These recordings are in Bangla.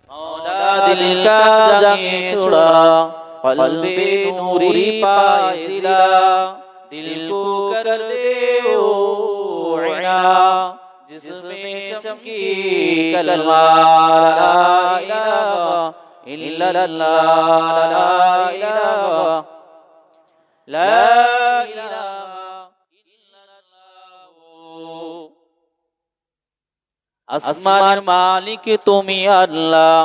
मौला दिल का जाने छोड़ा, क़ल्बे नूरी पाए सिला, दिल को कर दे ओ इना, जिसमें चमकी कलमा ला इलाहा इल्लल्लाह, ला इलाहा ला इलाहा इल्लल्लाह। আসমানের মালিক তুমি আল্লাহ,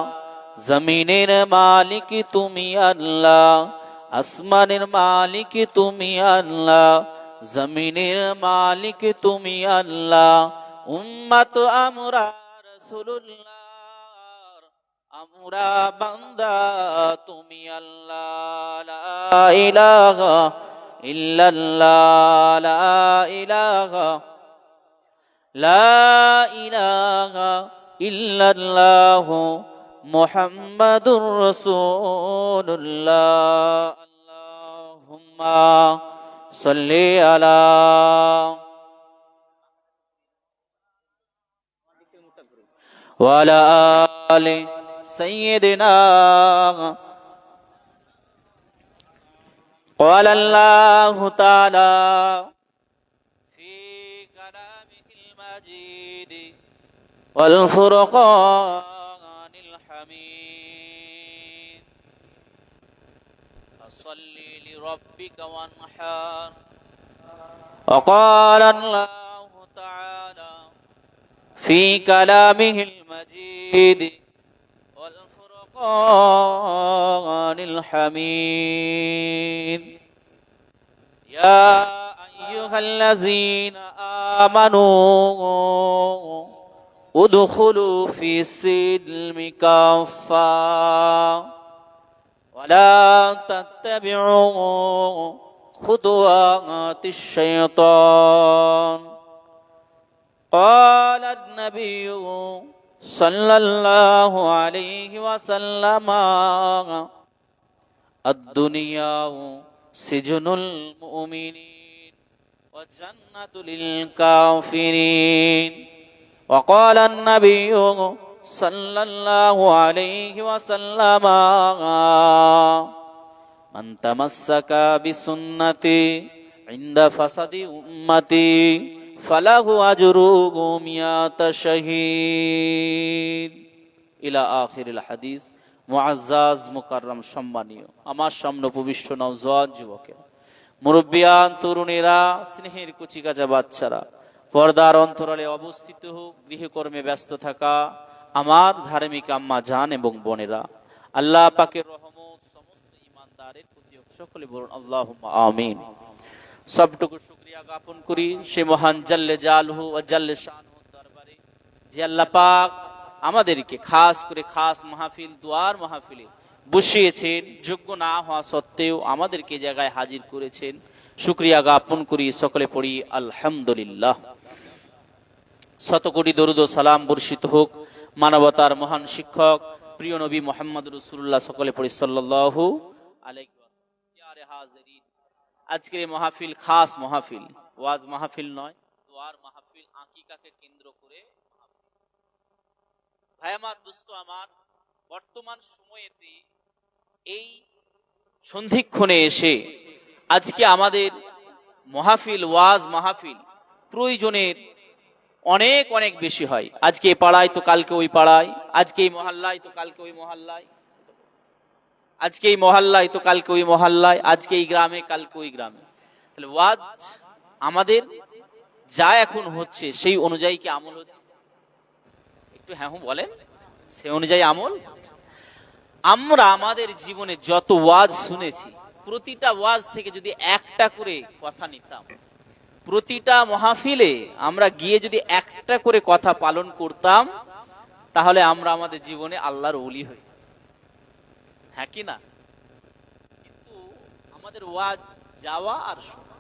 জমিনের মালিক তুমি আল্লাহ। আসমানের মালিক তুমি আল্লাহ, জমিনের মালিক তুমি আল্লাহ। উম্মত আমরা রাসূলুল্লাহর, আমরা বান্দা তুমি আল্লাহ। লা ইলাহা ইল্লাল্লাহ, লা ইলাহা লা ইলাহা ইল্লাল্লাহ, মুহাম্মাদুর রাসূলুল্লাহ। আল্লাহুম্মা সাল্লি আলা ওয়া আলা আলি সাইয়্যিদিনা। قال الله تعالى والفرقان الحميد فصل لربك وانحر. وقال الله تعالى في كلامه المجيد والفرقان الحميد يا أيها الذين آمنوا ادخلوا في السلم كافة ولا تتبعوا خطوات الشيطان. قال النبي صلى الله عليه وسلم الدنيا سجن المؤمنين والجنة للكافرين. وقال النبي صلى الله عليه وسلم من تمسك بسنتي عند فساد أمتي فله أجره 100 শহীদ ইলা আখিরিল হাদিস। মুআজ্জাজ মুকাররম সম্মানীয় আমার সামনে উপবিষ্ট নওজোয়ান যুবকেরা, মুরব্বিয়ান, তরুণেরা, স্নেহের কুচিকাচা বাচ্চারা, পর্দার অন্তরালে অবস্থিত হোক, গৃহকর্মে ব্যস্ত থাকা আমার ধার্মিক আম্মা জান এবং বোনেরা, আল্লাহ পাকের রহমত সমস্ত ঈমানদারের প্রতি হোক। সকলে বলুন আল্লাহুম্মা আমিন। সবটুকু শুকরিয়া জ্ঞাপন করি সে মহান জাল্লে জালহু ওয়া জাল্লে শানহু দরবারে, যে আল্লাহ পাক আমাদেরকে খাস করে খাস মাহফিল, দুয়ার মাহফিলে বসিয়েছেন। যোগ্য না হওয়া সত্ত্বেও আমাদেরকে জায়গায় হাজির করেছেন, শুকরিয়া জ্ঞাপন করি। সকলে পড়ি আলহামদুলিল্লাহ। শত কোটি দরুদ ও সালাম বর্ষিত হোক মানবতার মহান শিক্ষক প্রিয় নবী মুহাম্মদ রাসূলুল্লাহ। সকলে পড়ি সাল্লাল্লাহু আলাইহি ওয়াসাল্লাম। আজকের এই মাহফিল খাস মাহফিল, ওয়াজ মাহফিল নয়, দুয়ার মাহফিল, আকিকাকে কেন্দ্র করে। ভাই আমার, দোস্ত আমার, বর্তমান সময়েতে এই সন্ধিক্ষণে এসে আজকে আমাদের মাহফিল, ওয়াজ মাহফিল প্রয়োজনের অনেক অনেক বেশি হয়। আজকে এই পাড়ায় তো কালকে ওই পাড়ায়, আজকে এই মহল্লায় তো কালকে ওই মহল্লায়, আজকে এই মহল্লায় তো কালকে ওই মহল্লায়, আজকে এই গ্রামে কালকে ওই গ্রামে। তাহলে ওয়াজ আমাদের যা এখন হচ্ছে সেই অনুযায়ী কি আমল হচ্ছে? একটু হ্যাঁ বলেন, সেই অনুযায়ী আমল? আমরা আমাদের জীবনে যত ওয়াজ শুনেছি, প্রতিটা ওয়াজ থেকে যদি একটা করে কথা নিতাম, প্রতিটা মাহফিলে আমরা গিয়ে যদি একটা করে কথা পালন করতাম, তাহলে আমরা আমাদের জীবনে আল্লাহর ওলি হই। হ্যাঁ কি না? কিন্তু আমাদের ওয়াজ যাওয়া আর শোনা,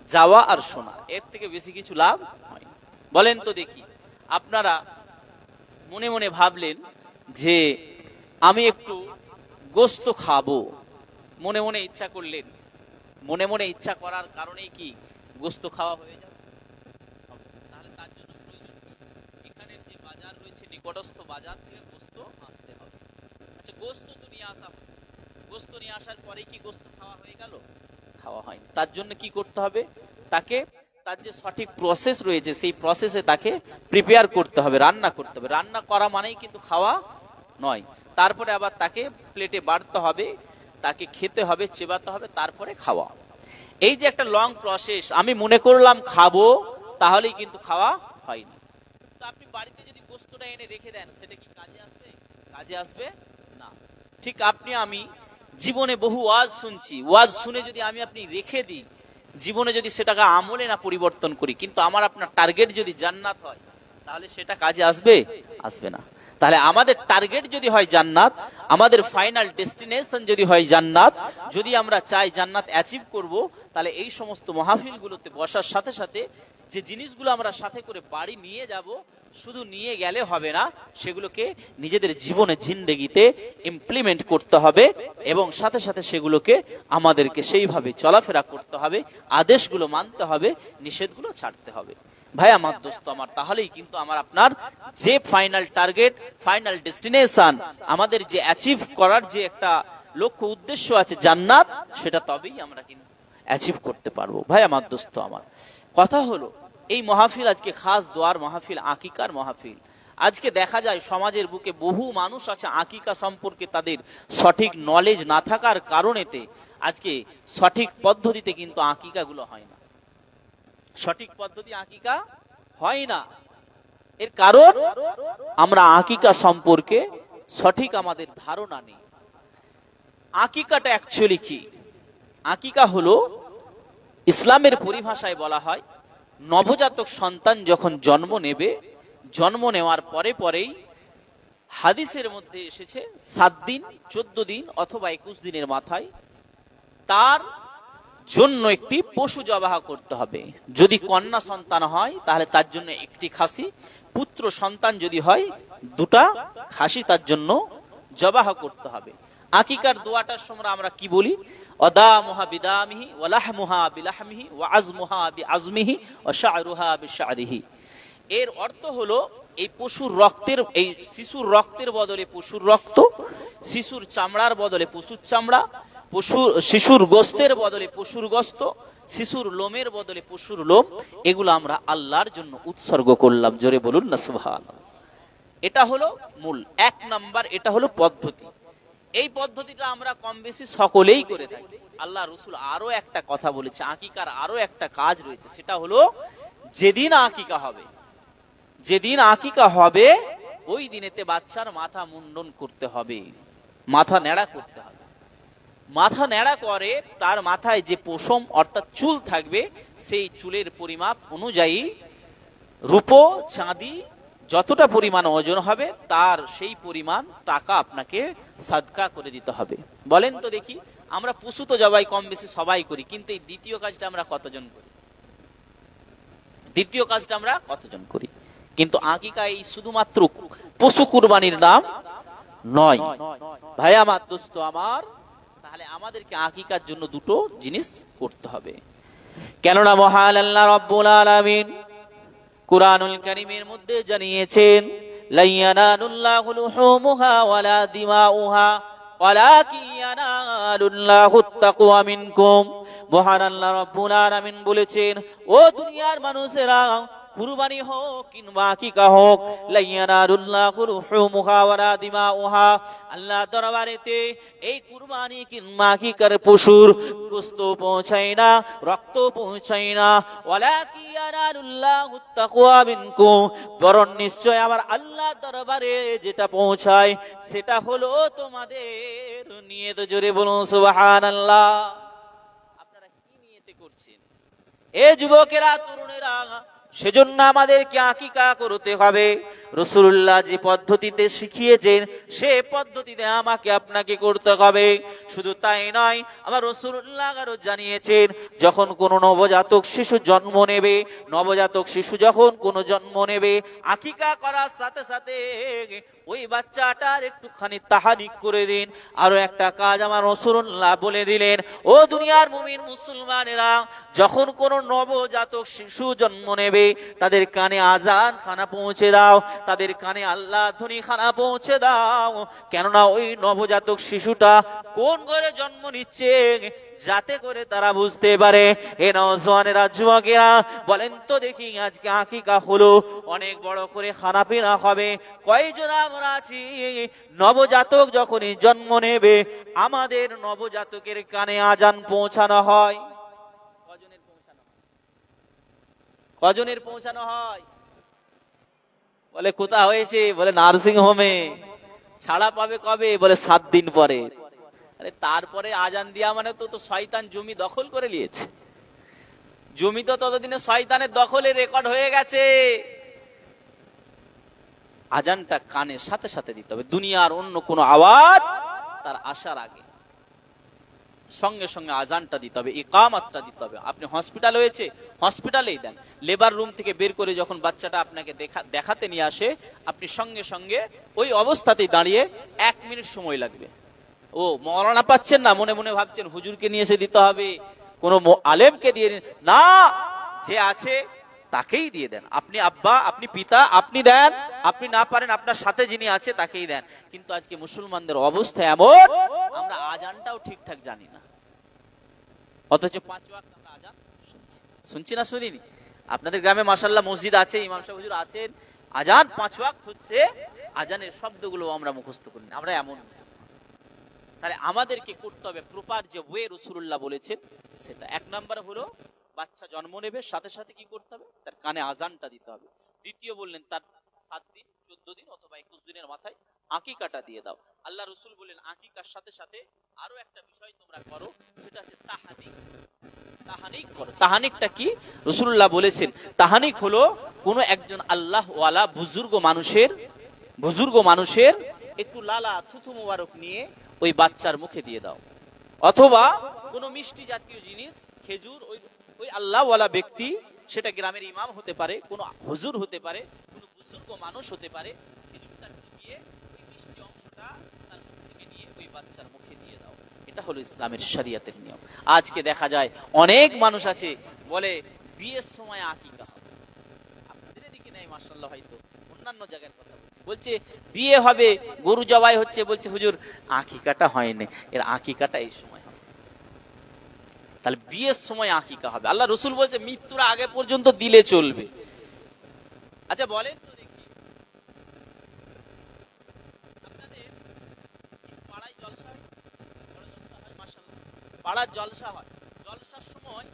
যাওয়া আর শোনা, এর থেকে বেশি কিছু লাভ হয় না। বলেন তো দেখি, আপনারা মনে মনে ভাবলেন যে আমি একটু গোস্ত খাবো, মনে মনে ইচ্ছা করলেন, মনে মনে ইচ্ছা করার কারণেই কি গোস্ত খাওয়া হয়ে যাবে? তাহলে তার জন্য প্রয়োজন এখানের যে বাজার রয়েছে নিকটস্থ বাজার থেকে গোস্ত আনতে হবে। আচ্ছা, গোস্ত তো নিয়ে আসা হলো। গোস্ত নিয়ে আসার পরে কি গোস্ত খাওয়া হয়ে গেল? খাওয়া হয়নি। তার জন্য কি করতে হবে? তাকে তার যে সঠিক প্রসেস রয়েছে সেই প্রসেসে তাকে প্রিপেয়ার করতে হবে, রান্না করতে হবে। রান্না করা মানেই কিন্তু খাওয়া নয়। তারপরে আবার তাকে প্লেটে বাড়তে হবে, তাকে খেতে হবে, চেবাতে হবে, তারপরে খাওয়া। এই যে একটা লং প্রসেস, আমি মনে করলাম খাবো, তাহলেই কিন্তু খাওয়া হয়নি। তো আপনি বাড়িতে যদি গোস্তটা এনে রেখে দেন, সেটা কি কাজে আসবে? কাজে আসবে না। ঠিক আপনি আমি জীবনে বহু ওয়াজ শুনছি, ওয়াজ শুনে যদি আমি আপনি রেখে দিই, জীবনে যদি সেটাকে আমলে না পরিবর্তন করি, কিন্তু আমার আপনার টার্গেট যদি জান্নাত হয়, তাহলে সেটা কাজে আসবে? আসবে না। তাহলে আমাদের টার্গেট যদি হয় জান্নাত, আমাদের ফাইনাল ডেস্টিনেশন যদি হয় জান্নাত, যদি আমরা চাই জান্নাত অ্যাচিভ করব, তাহলে এই সমস্ত মাহফিলগুলোতে বসার সাথে সাথে যে জিনিসগুলো আমরা সাথে করে বাড়ি নিয়ে যাব, শুধু নিয়ে গেলে হবে না, সেগুলোকে নিজেদের জীবনে জিন্দেগিতে ইমপ্লিমেন্ট করতে হবে এবং সাথে সাথে সেগুলোকে আমাদেরকে সেইভাবে চলাফেরা করতে হবে, আদেশগুলো মানতে হবে, নিষেধগুলো ছাড়তে হবে। ভাই আমার, দোস্ত আমার, তাহলেই কিন্তু আমার আপনার যে ফাইনাল টার্গেট, ফাইনাল ডেস্টিনেশন, আমাদের যে অ্যাচিভ করার যে একটা লক্ষ্য উদ্দেশ্য আছে জান্নাত, সেটা তবেই আমরা কিন্তু অ্যাচিভ করতে পারবো। ভাই আমার, দোস্ত আমার, কথা হলো এই মাহফিল আজকে খাস দোয়ার মাহফিল, আকিকার মাহফিল। আজকে দেখা যায় সমাজের বুকে বহু মানুষ আছে আকিকা সম্পর্কে তাদের সঠিক নলেজ না থাকার কারণেতে আজকে সঠিক পদ্ধতিতে কিন্তু আকিকা গুলো হয় না। সঠিক পদ্ধতি আকিকা হয় না। এর কারণ আমরা আকিকা সম্পর্কে সঠিক আমাদের ধারণা নেই। আকিকাটা অ্যাকচুয়ালি কি? আকিকা হলো ইসলামের পরিভাষায় বলা হয়, নবজাতক সন্তান যখন জন্ম নেবে, জন্ম নেওয়ার পরে পরেই হাদিসের মধ্যে এসেছে 7 দিন, 14 দিন অথবা 21 দিনের মাথায় তার জন্য একটি পশু জবাহ করতে হবে। যদি কন্যা সন্তান হয় তাহলে তার জন্য একটি খাসি, পুত্র সন্তান যদি হয় 2টা খাসি তার জন্য জবাহ করতে হবে। আকিকার দোয়াটার সময় আমরা কি বলি? অদামুহা বিদামিহি ওয়া লাহমুহা বিলাহমিহি ওয়া আজমুহা বিআজমিহি ওয়া শা'রুহা বিশা'রিহি। এর অর্থ হলো এই পশুর রক্তের, এই শিশুর রক্তের বদলে পশুর রক্ত, শিশুর চামড়ার বদলে পশুর চামড়া, শিশুর গোস্তের বদলে পশুর গোস্ত, শিশুর লোমের বদলে পশুর লোম, এগুলো আমরা আল্লাহর জন্য উৎসর্গ করলাম। জোরে বলুন না সুবহানাল্লাহ। এটা হলো মূল 1 নাম্বার, এটা হলো পদ্ধতি। এই পদ্ধতিটা আমরা কম বেশি সকলেই করে থাকি। আল্লাহ রাসূল আরো একটা কথা বলেছে, আকিকার আরো একটা কাজ রয়েছে, সেটা হলো যেদিন আকিকা হবে, যেদিন আকিকা হবে ওই দিনেতে বাচ্চার মাথা মুন্ডন করতে হবে, মাথা নেড়া করতে হবে। মাথা নেড়া করে তার মাথায় যে পশম অর্থাৎ চুল থাকবে, সেই চুলের পরিমাপ অনুযায়ী রূপো চাঁদি যতটা পরিমাণ ওজন হবে তার সেই পরিমাণ টাকা আপনাকে সাদকা করে দিতে হবে। বলেন তো দেখি, আমরা পশু তো জবাই কম বেশি সবাই করি, কিন্তু এই দ্বিতীয় কাজটা আমরা কতজন করি? দ্বিতীয় কাজটা আমরা কতজন করি? কিন্তু আকিকা এই শুধুমাত্র পশু কুরবানির নাম নয়। ভাই আমার, দোস্ত আমার, তাহলে আমাদেরকে আকিকার জন্য 2টো জিনিস করতে হবে। কেননা মহান আল্লাহ রাব্বুল আলামিন কুরআনুল কারীমের মধ্যে জানিয়েছেন, লা ইয়ানালুল্লাহু লুহুমুহা ওয়ালা দিমাউহা ওয়ালাকিন ইয়ানালুল্লাহুত তাকওয়া মিনকুম। মহান আল্লাহ রাব্বুল আলামিন বলেছেন, ও দুনিয়ার মানুষেরা, কুরবানি হোক কিংবা আকিকা হোক, লা ইয়ানালুল্লাহু লুহুমুহা ওয়ালা দিমাউহা, আল্লাহ দরবারেতে এই কুরবানি কিংবা আকিকার পশুর গোশত পৌঁছায় না, রক্ত পৌঁছায় না। ওয়ালাকিন ইয়ানালুল্লাহুত তাকওয়া মিনকুম, বরং নিশ্চয় আমার আল্লাহ দরবারে যেটা পৌঁছায় সেটা হলো তোমাদের নিয়ত। জোরে বলুন সুবহানাল্লাহ। আপনারা কি নিয়তে করছেন? এ যুবকেরা, তরুণেরা, সেজন্য আমাদেরকে আকিকা করতে হবে। রাসূলুল্লাহ যে পদ্ধতিতে শিখিয়েছেন সে পদ্ধতিতে আমাকে আপনাকে করতে হবে। শুধু তাই নয়, আমার রাসূলুল্লাহ আরো জানিয়েছেন, যখন কোন নবজাতক শিশু জন্ম নেবে, নবজাতক শিশু যখন কোন জন্ম নেবে, আকিকা করার সাথে সাথে ওই বাচ্চাটার একটুখানি তাহানিক করে দিন। আরো একটা কাজ আমার রাসূলুল্লাহ বলে দিলেন, ও দুনিয়ার মুমিন মুসলমানেরা, যখন কোন নবজাতক শিশু জন্ম নেবে তাদের কানে আজান খানা পৌঁছে দাও। তাদের কানে আল্লাহ ধ্বনি খানা পৌঁছে দাও, কেননা ওই নবজাতক শিশুটা কোন ঘরে জন্ম নিচ্ছে যাতে করে তারা বুঝতে পারে। এ নওজওয়ানেরা, যুবকেরা, বলেন তো দেখি আজকে আকিকা হলো, অনেক বড় করে খানা পিনা হবে, কয়জন আমরা আছি নবজাতক যখনই জন্ম নেবে আমাদের নবজাতকের কানে আজান পৌঁছানো হয়? কজনের পৌঁছানো হয়? বলে কোথা হয়েছে? বলে নার্সিং হোমে। ছাড়া পাবে কবে? বলে 7 দিন পরে। আরে তারপরে আজান দিয়া মানে তো শয়তান জমি দখল করে নিয়েছে। জমি তো ততদিনে শয়তানের দখলে রেকর্ড হয়ে গেছে। আজানটা কানের সাথে সাথে দিতে হবে, দুনিয়ার অন্য কোনো আওয়াজ তার আসার আগে সঙ্গে সঙ্গে আজানটা দিতে হবে, ইকামতটা দিতে হবে। আপনি হসপিটাল হয়েছে, হসপিটালেই দেন। লেবার রুম থেকে বের করে যখন বাচ্চাটা আপনাকে দেখাতে নিয়ে আসে, আপনি সঙ্গে সঙ্গে ওই অবস্থাতেই দাঁড়িয়ে 1 মিনিট সময় লাগবে। ও মওলানা পাচ্ছেন না, মনে মনে ভাবছেন হুজুরকে নিয়ে এসে দিতে হবে, কোন আলেমকে দিয়ে না, যে আছে তাকেই দিয়ে দেন। আপনি আব্বা, আপনি পিতা, আপনি দেন, আপনি না পারেন আপনার সাথে যিনি আছে তাকেই দেন। কিন্তু আজকে মুসলমানদের অবস্থা এমন, আমরা আজানটাও ঠিকঠাক জানি না, অথচ 5 ওয়াক্ত আমরা আজান শুনছি না শুনিনি? আপনাদের গ্রামে মাশাআল্লাহ মসজিদ আছে, ইমাম সাহেব হুজুর আছেন, আজান 5 ওয়াক্ত হচ্ছে, আজানের শব্দগুলো আমরা মুখস্থ করি না। আমরা এমন মুসলমান। তাহলে আমাদেরকে করতে হবে প্রপার যে ওয়ে রাসূলুল্লাহ বলেছেন সেটা। 1 নাম্বার হলো বাচ্চা জন্ম নেবে সাথে সাথে কি করতে হবে? তার কানে আজানটা দিতে হবে। দ্বিতীয় বললেন তার 7 দিন 14 দিন অথবা 21 দিনের মাথায় আকিকাটা দিয়ে দাও। আল্লাহ রাসূল বলেন আকিকার সাথে সাথে আরো একটা বিষয় তোমরা করো, সেটা হচ্ছে তাহানিক। তাহানিক করো। তাহানিকটা কি? রাসূলুল্লাহ বলেছেন তাহানিক হলো কোন একজন আল্লাহ ওয়ালা বুজুর্গ মানুষের একটু লালা থুথু মোবারক নিয়ে ওই বাচ্চার মুখে দিয়ে দাও, অথবা কোন মিষ্টি জাতীয় জিনিস, খেজুর, ওই আল্লাহওয়ালা ব্যক্তি, সেটা গ্রামের ইমাম হতে পারে, কোন হুজুর হতে পারে, কোন বুজুর্গ মানুষ হতে পারে, খেজুরটা চিবিয়ে ওই মিষ্টি অংশটা তার মুখ থেকে নিয়ে ওই বাচ্চার মুখে দিয়ে দাও। এটা হলো ইসলামের শরীয়তের নিয়ম। আজকে দেখা যায় অনেক মানুষ আছে বলে বিয়ের সময় আকিকা হবে। আপনাদের এদিকে নাই মাশাআল্লাহ, হয়তো অন্যান্য জায়গার কথা বলছে বিয়ে হবে, গরু জবাই হচ্ছে, বলছে হুজুর আকিকাটা হয়নি, এর আকিকাটা এই সময় হবে। তাহলে বিয়ের সময় আকিকা হবে। আল্লাহ রাসূল বলছে মৃত্যুর আগে পর্যন্ত দিলে চলবে। আচ্ছা বলেন তো দেখি, আপনাদের পাড়ায় জলসা হয়? মাশাআল্লাহ, পাড়ার জলসা হয়। জলসার সময়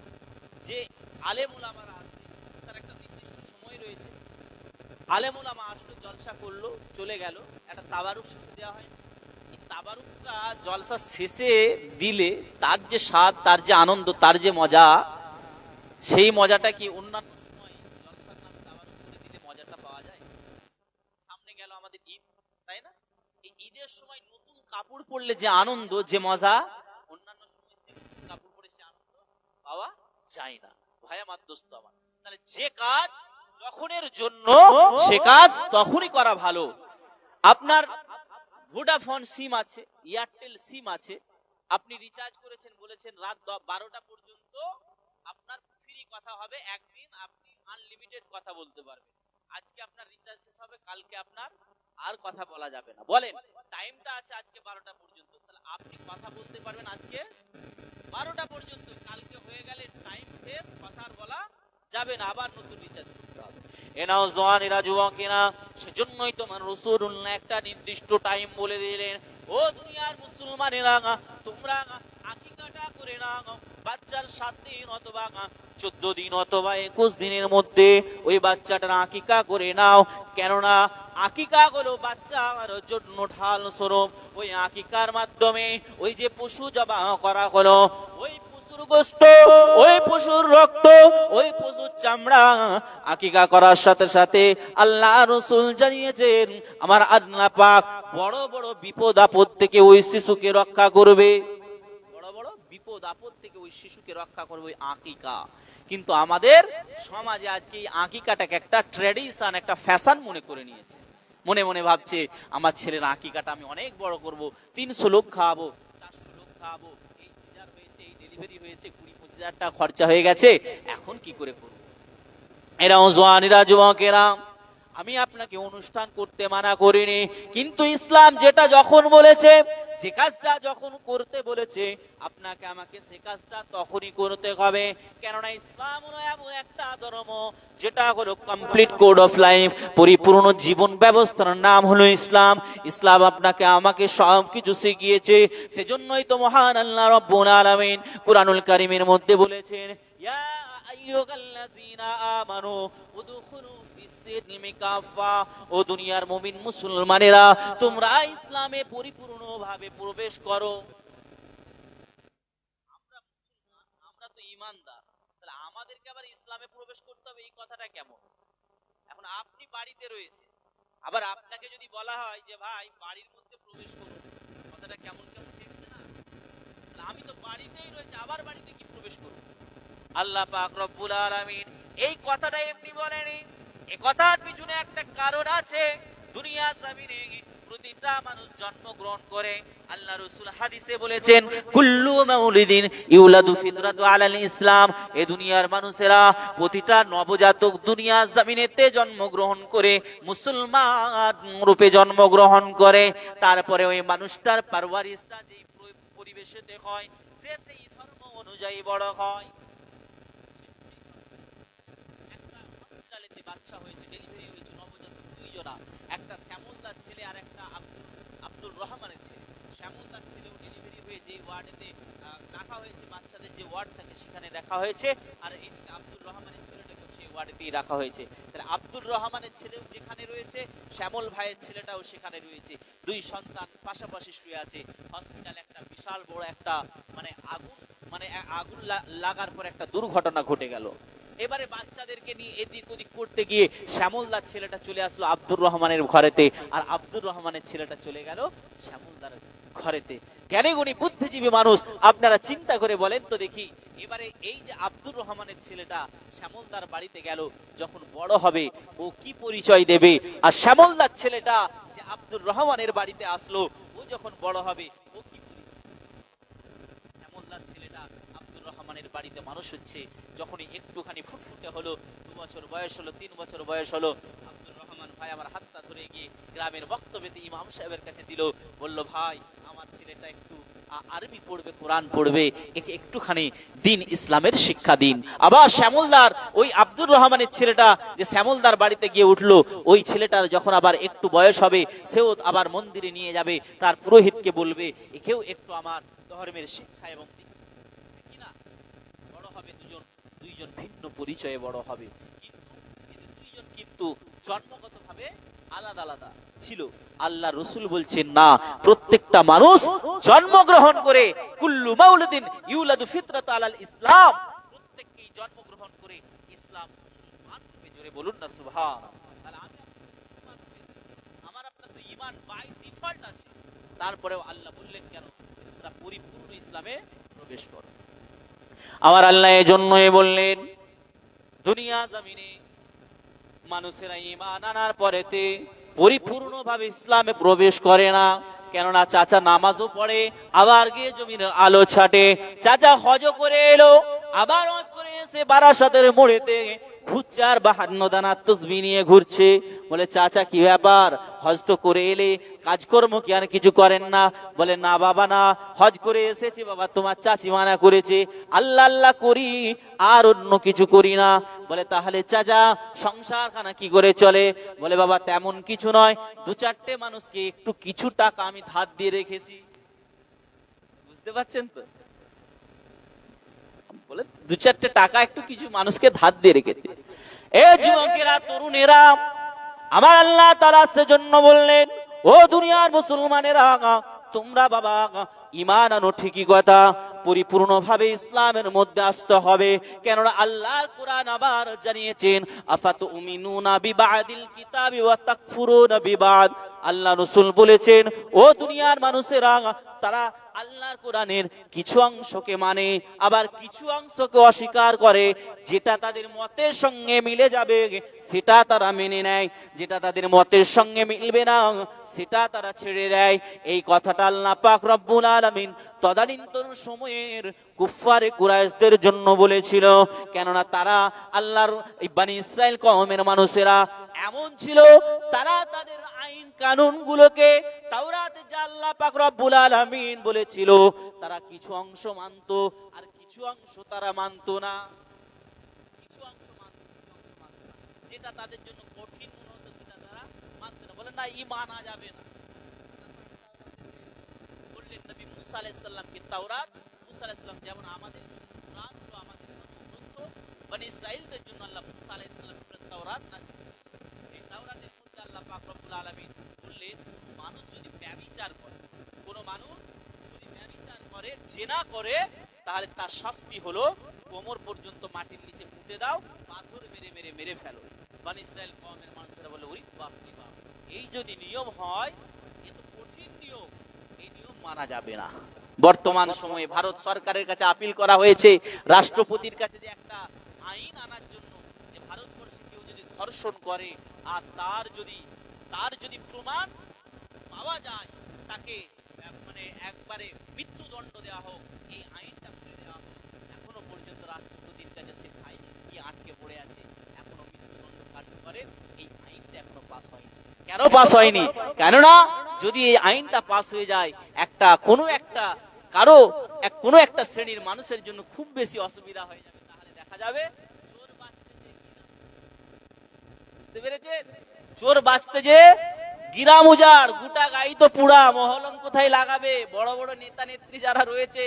যে আলেম উলামারা আছে তার একটা নির্দিষ্ট সময় রয়েছে। আলেম উলামা আসলো, জলসা করলো, চলে গেল, একটা তাবারুক শেষে দেওয়া হয়। এই তাবারুকটা জলসা শেষে দিলে তার যে স্বাদ, তার যে আনন্দ, তার যে মজা, সেই মজাটা কি অন্যান্য সময় জলসার নামে তাবারুক করে দিলে মজাটা পাওয়া যায়? সামনে গেল আমাদের ঈদ, তাই না? এই ঈদের সময় নতুন কাপড় পরলে যে আনন্দ, যে মজা, অন্যান্য সময় সে নতুন কাপড় পরে সে আনন্দ পাওয়া যায় না। ভাই আমার, দোস্ত আমার, তাহলে যে কাজ যখনের জন্য সে কাজ তখনই করা ভালো। আপনার ভোডাফোন সিম আছে, এয়ারটেল সিম আছে, আপনি রিচার্জ করেছেন, বলেছেন রাত 12টা পর্যন্ত আপনার ফ্রি কথা হবে, একদিন আপনি আনলিমিটেড কথা বলতে পারবেন। আজকে আপনার রিচার্জ শেষ হবে, কালকে আপনার আর কথা বলা যাবে না। বলেন টাইমটা আছে আজকে 12টা পর্যন্ত, তাহলে আপনি কথা বলতে পারবেন আজকে 12টা পর্যন্ত, কালকে হয়ে গেলে টাইম শেষ, কথা আর বলা যাবে না, আবার নতুন রিচার্জ করতে হবে। এনাও জওয়ানেরা, যুবকেরা, সেজন্যই তোমার রাসূলুল্লাহ একটা নির্দিষ্ট টাইম বলে দিলেন, ও দুনিয়ার মুসলমানেরা, তোমরা আকিকাটা করে নাও। বাচ্চার 7 দিন অথবা 14 দিন অথবা 21 দিনের মধ্যে ওই বাচ্চাটার আকিকা করে নাও। কেননা আকিকা হলো বাচ্চার জন্য ঢাল স্বরূপ। ওই আকিকার মাধ্যমে ওই যে পশু জবাহ করা হলো, ওই পশুর গোশত, ওই পশুর রক্ত, ওই পশুর চামড়া আকিকা করার সাথে সাথে আল্লাহ রাসূল জানিয়েছেন আমার আল্লাহ পাক বড় বড় বিপদ আপদ থেকে ওই শিশুকে রক্ষা করবে। বড় বড় বিপদ আপদ থেকে ওই শিশুকে রক্ষা করবে ওই আকিকা। কিন্তু আমাদের সমাজে আজকে এই আকিকাটাকে একটা ট্র্যাডিশন, একটা ফ্যাশন মনে করে নিয়েছে। মনে মনে ভাবছে আমার ছেলের আকিকাটা আমি অনেক বড় করব, 300 লোক খাওয়াবো, 400 লোক খাওয়াবো, এই সিজার হয়েছে, এই ডেলিভারি হয়েছে, 20-25 হাজার টাকা খরচা হয়ে গেছে, এখন কি করে করব? এরাও জওয়ানেরা, যুবকেরা, আমি আপনাকে অনুষ্ঠান করতে মানা করিনি, কিন্তু ইসলাম যেটা যখন বলেছে, যে কাজটা যখন করতে বলেছে, আপনাকে আমাকে সে কাজটা তখনই করতে হবে। কেননা ইসলাম হলো এমন একটা ধর্ম যেটা হলো কমপ্লিট কোড অফ লাইফ, পরিপূর্ণ জীবন ব্যবস্থার নাম হলো ইসলাম। ইসলাম আপনাকে আমাকে সবকিছু শিখিয়েছে। সেজন্যই তো মহান আল্লাহ রাব্বুল আলামিন কুরআনুল কারীমের মধ্যে বলেছেন, ইয়া আইয়ুহাল্লাযীনা আমানু উদখুলু ফিস-সিলমি কাফা, ও দুনিয়ার মুমিন মুসলমানেরা, তোমরা ইসলামে পরিপূর্ণভাবে প্রবেশ করো। আমরা মুসলমান, আমরা তো ঈমানদার, তাহলে আমাদেরকে আবার ইসলামে প্রবেশ করতে হবে, এই কথাটা কেমন? এখন আপনি বাড়িতে রয়েছে, আবার আপনাকে যদি বলা হয় যে ভাই বাড়ির মধ্যে প্রবেশ করুন, কথাটা কেমন কেমন ঠেকছে না? তাহলে আমি তো বাড়িতেই রয়েছে, আবার বাড়িতে কি প্রবেশ করব? আল্লাহ পাক রব্বুল আলামিন এই কথাটা এমনি বলেনি, এই কথার পিছনে একটা কারণ আছে। দুনিয়া জমিনে প্রতিটা মানুষ জন্মগ্রহণ করে, আল্লাহ রাসূল হাদিসে বলেছেন, কুল্লু মাউলিদিন ইউলাদু ফিতরাতু আলাল ইসলাম, এই দুনিয়ার মানুষেরা প্রতিটা নবজাতক দুনিয়া জমিনেতে জন্মগ্রহণ করে মুসলমান রূপে জন্মগ্রহণ করে। তারপরে ওই মানুষটার পারওয়ারিশটা যেই পরিবেশেতে হয়, সে সেই ধর্ম অনুযায়ী বড় হয়। বাচ্চা হয়েছে, ডেলিভারি হয়েছে, নবজাতক দুইজনা, একটা শ্যামলদার ছেলে আর একটা আব্দুল রহমানের ছেলে। শ্যামলদার ছেলেও ডেলিভারি হয়ে যে ওয়ার্ডেতে রাখা হয়েছে, বাচ্চাদের যে ওয়ার্ড থাকে সেখানে রাখা হয়েছে, আর এদিকে আব্দুল রহমানের ছেলেটাকেও সেই ওয়ার্ডেতেই রাখা হয়েছে। তাহলে আব্দুল রহমানের ছেলেও যেখানে রয়েছে, শ্যামল ভাইয়ের ছেলেটাও সেখানে রয়েছে। দুই সন্তান পাশাপাশি শুয়ে আছে। হসপিটালে একটা বিশাল বড় একটা আগুন লাগার পর একটা দুর্ঘটনা ঘটে গেল। এবারে বাচ্চাদেরকে নিয়ে এদিক ওদিক করতে গিয়ে শ্যামলদার ছেলেটা চলে আসলো আব্দুর রহমানের ঘরেতে, আর আব্দুর রহমানের ছেলেটা চলে গেল শ্যামলদার ঘরেতে। জ্ঞানী গুণী বুদ্ধিজীবী মানুষ, আপনারা চিন্তা করে বলেন তো দেখি, এবারে এই যে আব্দুর রহমানের ছেলেটা শ্যামলদার বাড়িতে গেল, যখন বড় হবে ও কি পরিচয় দেবে? আর শ্যামলদার ছেলেটা যে আব্দুর রহমানের বাড়িতে আসলো, ও যখন বড় হবে ও কি পরিচয়? শ্যামলদার ছেলেটা আব্দুর রহমানের বাড়িতে মানুষ হচ্ছে, যখনই একটুখানি ফুটফুটে হলো, 2 বছর বয়স হলো, 3 বছর বয়স হলো, আব্দুর রহমান ভাই আমার হাতটা ধরে গিয়ে গ্রামের বক্তব্যে ইমাম সাহেবের কাছে দিল, বলল, ভাই আমার ছেলেটা একটু আরবি পড়বে, কোরআন পড়বে, একে একটুখানি দিন ইসলামের শিক্ষা দিন। আবার শ্যামলদার ওই আব্দুর রহমানের ছেলেটা যে শ্যামলদার বাড়িতে গিয়ে উঠলো, ওই ছেলেটার যখন আবার একটু বয়স হবে, সেও আবার মন্দিরে নিয়ে যাবে, তার পুরোহিতকে বলবে একেও একটু আমার ধর্মের শিক্ষা এবং দুইজন ভিন্ন পরিচয়ে বড় হবে। কিন্তু দুইজন কিন্তু জন্মগতভাবে আলাদা আলাদা ছিল। আল্লাহ রাসূল বলছেন, না, প্রত্যেকটা মানুষ জন্মগ্রহণ করে কুল্লু মাউলিদিন ইউলাদু ফিতরাতু আলাল ইসলাম, প্রত্যেককেই জন্মগ্রহণ করে ইসলাম মুসলমান রূপে। জোরে বলুন না সুবহানাল্লাহ। তাহলে আমি আমার আপনার তো ঈমান বাই ডিফল্ট আছে, তারপরেও আল্লাহ বললেন কেন? তোমরা পরিপূর্ণ ইসলামে প্রবেশ করো। আমার আল্লাহ এজন্যই বললেন, দুনিয়া জমিনে মানুষেরা ঈমান আনার পরেতে পরিপূর্ণভাবে ইসলামে প্রবেশ করে না। কেননা চাচা নামাজও পড়ে, আবার গিয়ে জমির আলো ছাটে, চাচা হজও করে এলো, আবার হজ করে এসে বারাসাতের মোড়েতে ঘুরছে আর 52 দানা তসবিহ নিয়ে ঘুরছে। বলে, চাচা কি ব্যাপার, হজ তো করে এলে, কাজকর্ম কি আর কিছু করেন না? বলে, না বাবা না, হজ করে এসেছি বাবা, তোমার চাচি মানা করেছে, আল্লাহ আল্লাহ করি আর অন্য কিছু করি না। বলে, তাহলে চাচা সংসার খানা কি করে চলে? বলে, বাবা তেমন কিছু নয়, 2-4টে মানুষকে একটু কিছু টাকা আমি ধার দিয়ে রেখেছি। বুঝতে পারছেন তো? বলে, 2-4টে টাকা একটু কিছু মানুষকে ধার দিয়ে রেখেছি। এ যুবকেরা, তরুণেরা, আমার আল্লাহ তাআলা সেজন্য বললেন, ও দুনিয়ার মুসলমানেরা, তোমরা বাবা ঈমান আনো ঠিকই কথা, পরিপূর্ণভাবে ইসলামের মধ্যে আসতে হবে। কেননা আল্লাহ কোরআন আবার জানিয়েছেন, আফাতুমিনুনা বিবাদিল কিতাবি ওয়া তাকফুরুনা বিবাদ। আল্লাহ রাসূল বলেছেন, ও দুনিয়ার মানুষেরা, তারা আল্লাহর কোরআনের কিছু অংশকে মানে, আবার কিছু অংশকে অস্বীকার করে। যেটা তাদের মতের সঙ্গে মিলে যাবে সেটা তারা মেনে নেয়, যেটা তাদের মতের সঙ্গে মিলবে না সেটা তারা ছেড়ে দেয়। এই কথাটা আল্লাহ পাক রব্বুল আলামিন তদানীন্তন সময়ের কুফফারে কুরাইশদের জন্য বলেছিল, কেননা তারা আল্লাহর বনি ইসরাইল কওমের মানুষেরা এমন ছিল, তারা তাদের আইন কানুন গুলোকে তাওরাতে যা আল্লাহ পাক রব্বুল আলামিন বলেছিল তারা কিছু অংশ মানতো আর কিছু অংশ তারা মানতো না। কিছু অংশ মানতো, কিছু অংশ মানতো না। যেটা তাদের জন্য কঠিন মনে হতো সেটা তারা মানতো না, বলে না ই মানা যাবে না। বললেন নবী মুসা আলাইহিস সালামকে তাওরাত, মুসা আলাইহিস সালাম যেমন আমাদের জন্য কুরআন হলো আমাদের ধর্মগ্রন্থ, বনি ইসরাঈলদের জন্য আল্লাহ মুসা আলাইহিস সালামের তাওরাত নাযিল করেছেন। এই তাওরাতের মধ্যে আল্লাহ পাক রব্বুল আলামিন বললেন, মানুষ যদি ব্যভিচার করে, কোন মানুষ যদি ব্যভিচার করে, জিনা করে, তাহলে তার শাস্তি হলো কোমর পর্যন্ত মাটির নিচে পুঁতে দাও, পাথর মেরে মেরে মেরে ফেলো। বনি ইসরাইল কওমের মানুষেরা বলে, ওরে বাপ রে বাপ, এই যদি নিয়ম হয়, এ তো কঠিন নিয়ম, এই নিয়ম মানা যাবে না। বর্তমান সময়ে ভারত সরকারের কাছে আপিল করা হয়েছে, রাষ্ট্রপতির কাছে, যে একটা আইন আনার জন্য, যে ভারতবর্ষে কেউ যদি ধর্ষণ করে আর তার যদি প্রমাণ পাওয়া যায়, তাকে মানে একবারে মৃত্যুদণ্ড দেওয়া হোক, এই আইনটা করে দেওয়া হোক। এখনো পর্যন্ত রাষ্ট্রপতির কাছে সে আইন কি আটকে পড়ে আছে, এখনো মৃত্যুদণ্ড কার্যকরে এই আইনটা এখনো পাস হয়নি। কেন পাস হয়নি? কেননা যদি এই আইনটা পাস হয়ে যায়, কোনো একটা শ্রেণীর মানুষের জন্য খুব বেশি অসুবিধা হয়ে যাবে, তাহলে দেখা যাবে চোর বাঁচতে যে, বুঝতে পেরেছেন, চোর বাঁচতে যে গিরাম উজাড়, গোটা গাই তো পুরা, মহলম কোথায় লাগাবে? বড় বড় নেতা নেত্রী যারা রয়েছে,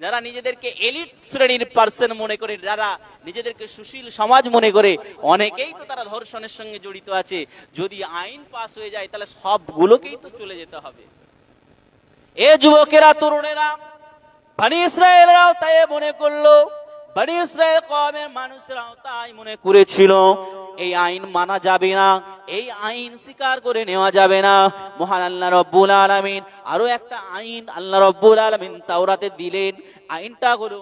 যারা নিজেদেরকে এলিট শ্রেণীর পার্সন মনে করে, যারা নিজেদেরকে সুশীল সমাজ মনে করে, অনেকেই তো তারা ধর্ষণের সঙ্গে জড়িত আছে। যদি আইন পাস হয়ে যায়, তাহলে সবগুলোকেই তো চলে যেতে হবে। এ যুবকেরা, তরুণেরা, বনি ইসরায়েলরাও তাই মনে করলো, বনি ইসরায়েল কওমের মানুষরাও তাই মনে করেছিল, এই আইন মানা যাবে না, এই আইন স্বীকার করে নেওয়া যাবে না। মহান আল্লাহ রব্বুল আলামিন আরো একটা আইন আল্লাহ রব্বুল আলামিন তাওরাতে দিলেন। আইনটা হলো,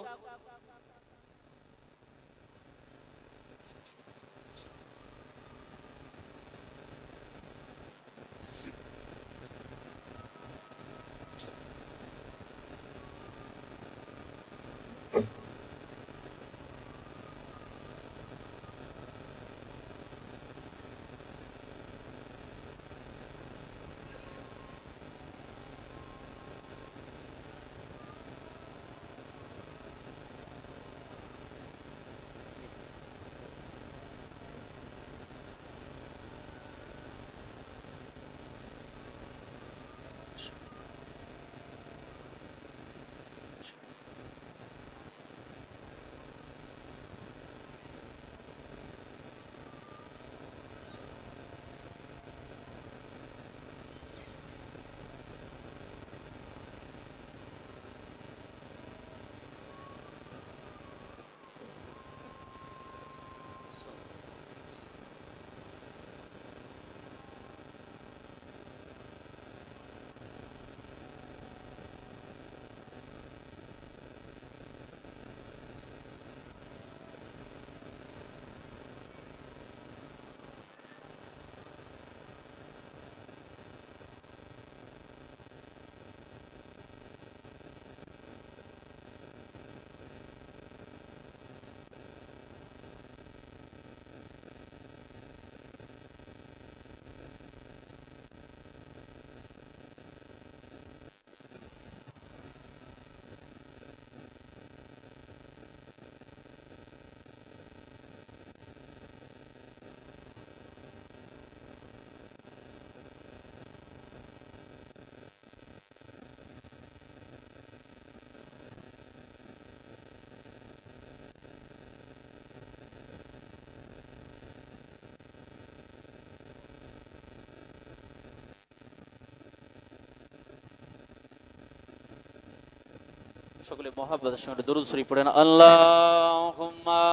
সকলে মহব্বতের সঙ্গে দরুদ শরীফ পড়েন। আল্লাহুম্মা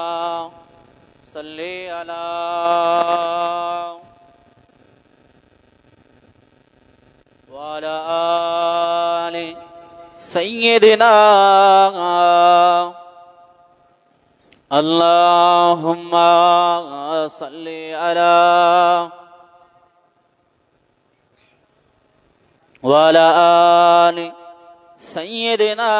সাল্লি আলা ওয়া আলা আলি সাইয়্যিদিনা। আল্লাহুম্মা সাল্লি আলা ওয়া আলা আলি सैयदना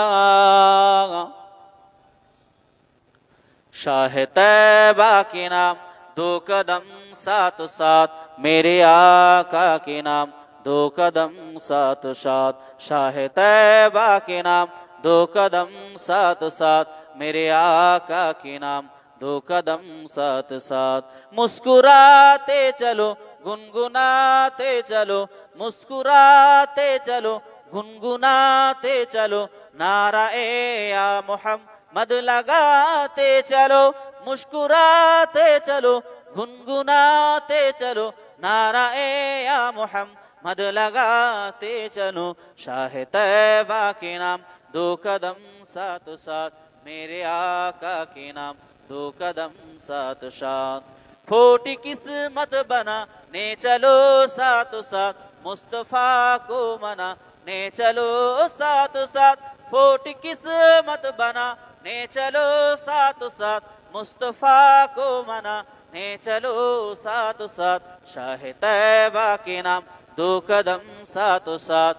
शाह तैबा के नाम दो कदम साथ साथ मेरे आका के नाम दो कदम साथ साथ शाह तैबा के नाम दो कदम साथ साथ मेरे आका के नाम दो कदम साथ साथ मुस्कुराते चलो गुनगुनाते चलो मुस्कुराते चलो गुनगुनाते चलो नारा ए या मोहम्मद लगाते चलो मुस्कुराते चलो गुनगुनाते चलो नारा ए या मोहम्मद लगाते चलो शाह तैबा के नाम दो कदम साथ साथ मेरे आका के नाम दो कदम साथ साथ खोटी किस्मत बना ने चलो साथ साथ मुस्तफा को मना ने चलो साथ साथ खोटी किस्मत बना ने चलो साथ साथ मुस्तफा को मना ने चलो साथ साथ शाह तैबा के नाम दो कदम साथ साथ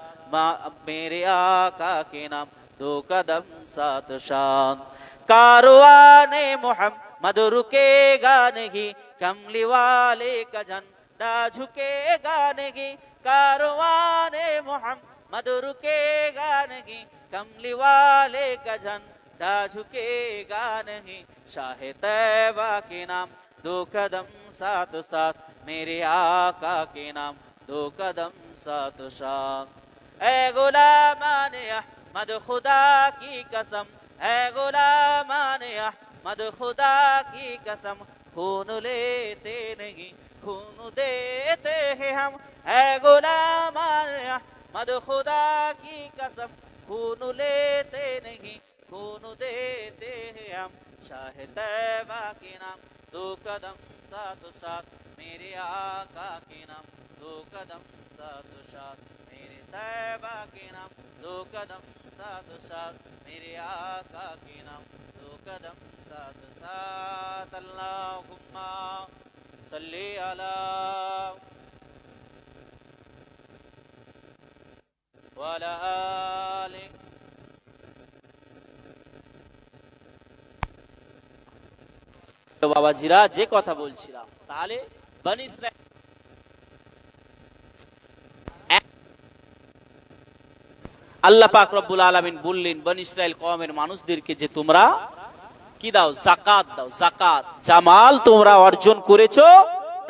मेरे आका के नाम दो कदम साथ साथ कारवाने मोहम्मद रुकेगा नहीं कमली वाले का झंडा झुकेगा नहीं कारवाने मोहम्मद रुकेगा नहीं कमली वाले का झंडा झुकेगा नहीं शाह तैबा के नाम दो कदम साथ साथ मेरे आका के नाम दो कदम साथ साथ ऐ गुलामाने अहमद खुदा की कसम ऐ गुलामाने अहमद खुदा की कसम खून लेते नहीं खून देते हैं हम ऐ गुलामाने अहमद खुदा की कसम खून लेते नहीं खून देते हैं हम शाह तैबा के नाम दो कदम साथ साथ मेरे आका के नाम दो कदम साथ साथ मेरे तैबा के नाम दो कदम साथ साथ मेरे आका के नाम दो कदम साथ साथ अल्लाहुम्मा सल्ली अला वाला आले তো বাবাজিরা যে কথা বলছিলাম তাহলে বনি ইসরাইল আল্লাহ পাক রব্বুল আলামিন বললেন বনি ইসরাইল কওমের মানুষদেরকে যে তোমরা কি দাও যাকাত দাও যাকাত জামাল তোমরা অর্জন করেছো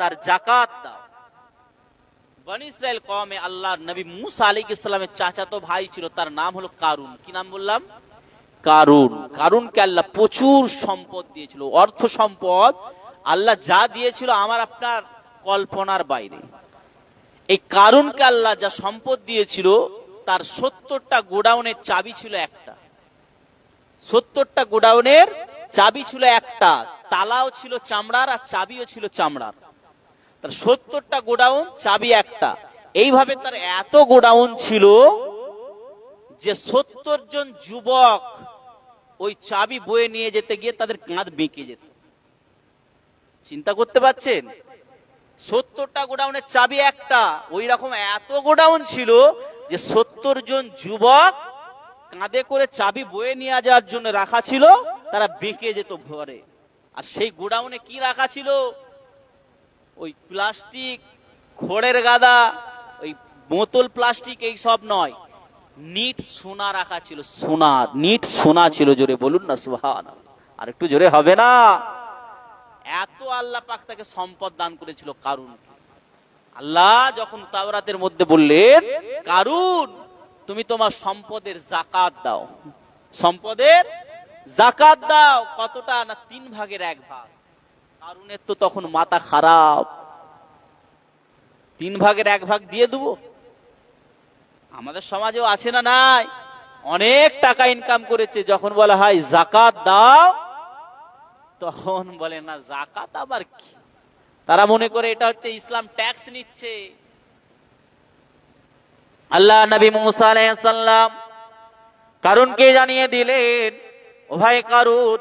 তার যাকাত দাও বনি ইসরাইল কওমে আল্লাহর নবী মুসা আলাইহিস সালামের চাচাতো ভাই ছিল তার নাম হলো কারুন কি নাম বললাম কারুন কারুনকে আল্লাহ প্রচুর সম্পদ দিয়েছিল অর্থ সম্পদ আল্লাহ যা দিয়েছিল আমার আপনার কল্পনার বাইরে এই কারুনকে আল্লাহ যা সম্পদ দিয়েছিল তার 70টা গোডাউনের চাবি ছিল একটা 70টা গোডাউনের চাবি ছিল একটা তালাও ছিল চামড়ার আর চাবিও ছিল চামড়ার তার 70টা গোডাউন চাবি একটা এইভাবে তার এত গোডাউন ছিল যে 70 জন যুবক ওই চাবি বয়ে নিয়ে যেতে গিয়ে তাদের কাঁধ বেঁকে যেত চিন্তা করতে পারছেন 70টা গোডাউনের চাবি একটা ওই রকম এত গোডাউন ছিল যে 70 জন যুবক কাঁধে করে চাবি বয়ে নিয়ে যাওয়ার জন্য রাখা ছিল তারা বেঁকে যেত ভরে আর সেই গোডাউনে কি রাখা ছিল ওই প্লাস্টিক খড়ের গাদা ওই বোতল প্লাস্টিক এই সব নয় নিট সোনা রাখা ছিল সোনা নিট সোনা ছিল জোরে বলুন না সুবহানাল্লাহ আর একটু জোরে হবে না এত আল্লাহ পাক তাকে সম্পদ দান করেছিল কারুনকে আল্লাহ যখন তাওরাতের মধ্যে বললেন কারুন তুমি তোমার সম্পদের যাকাত দাও সম্পদের যাকাত দাও কতটা না 3 ভাগের 1 ভাগ কারুনের তো তখন মাথা খারাপ 3 ভাগের 1 ভাগ দিয়ে দেবো আমাদের সমাজেও আছে না নাই অনেক টাকা ইনকাম করেছে যখন বলা হয় যাকাত দাও তখন বলে না যাকাত আবার কি তারা মনে করে এটা হচ্ছে ইসলাম ট্যাক্স নিচ্ছে আল্লাহ নবী মুসা আলাইহিস সালাম কারুনকে জানিয়ে দিলেন ও ভাই কারুন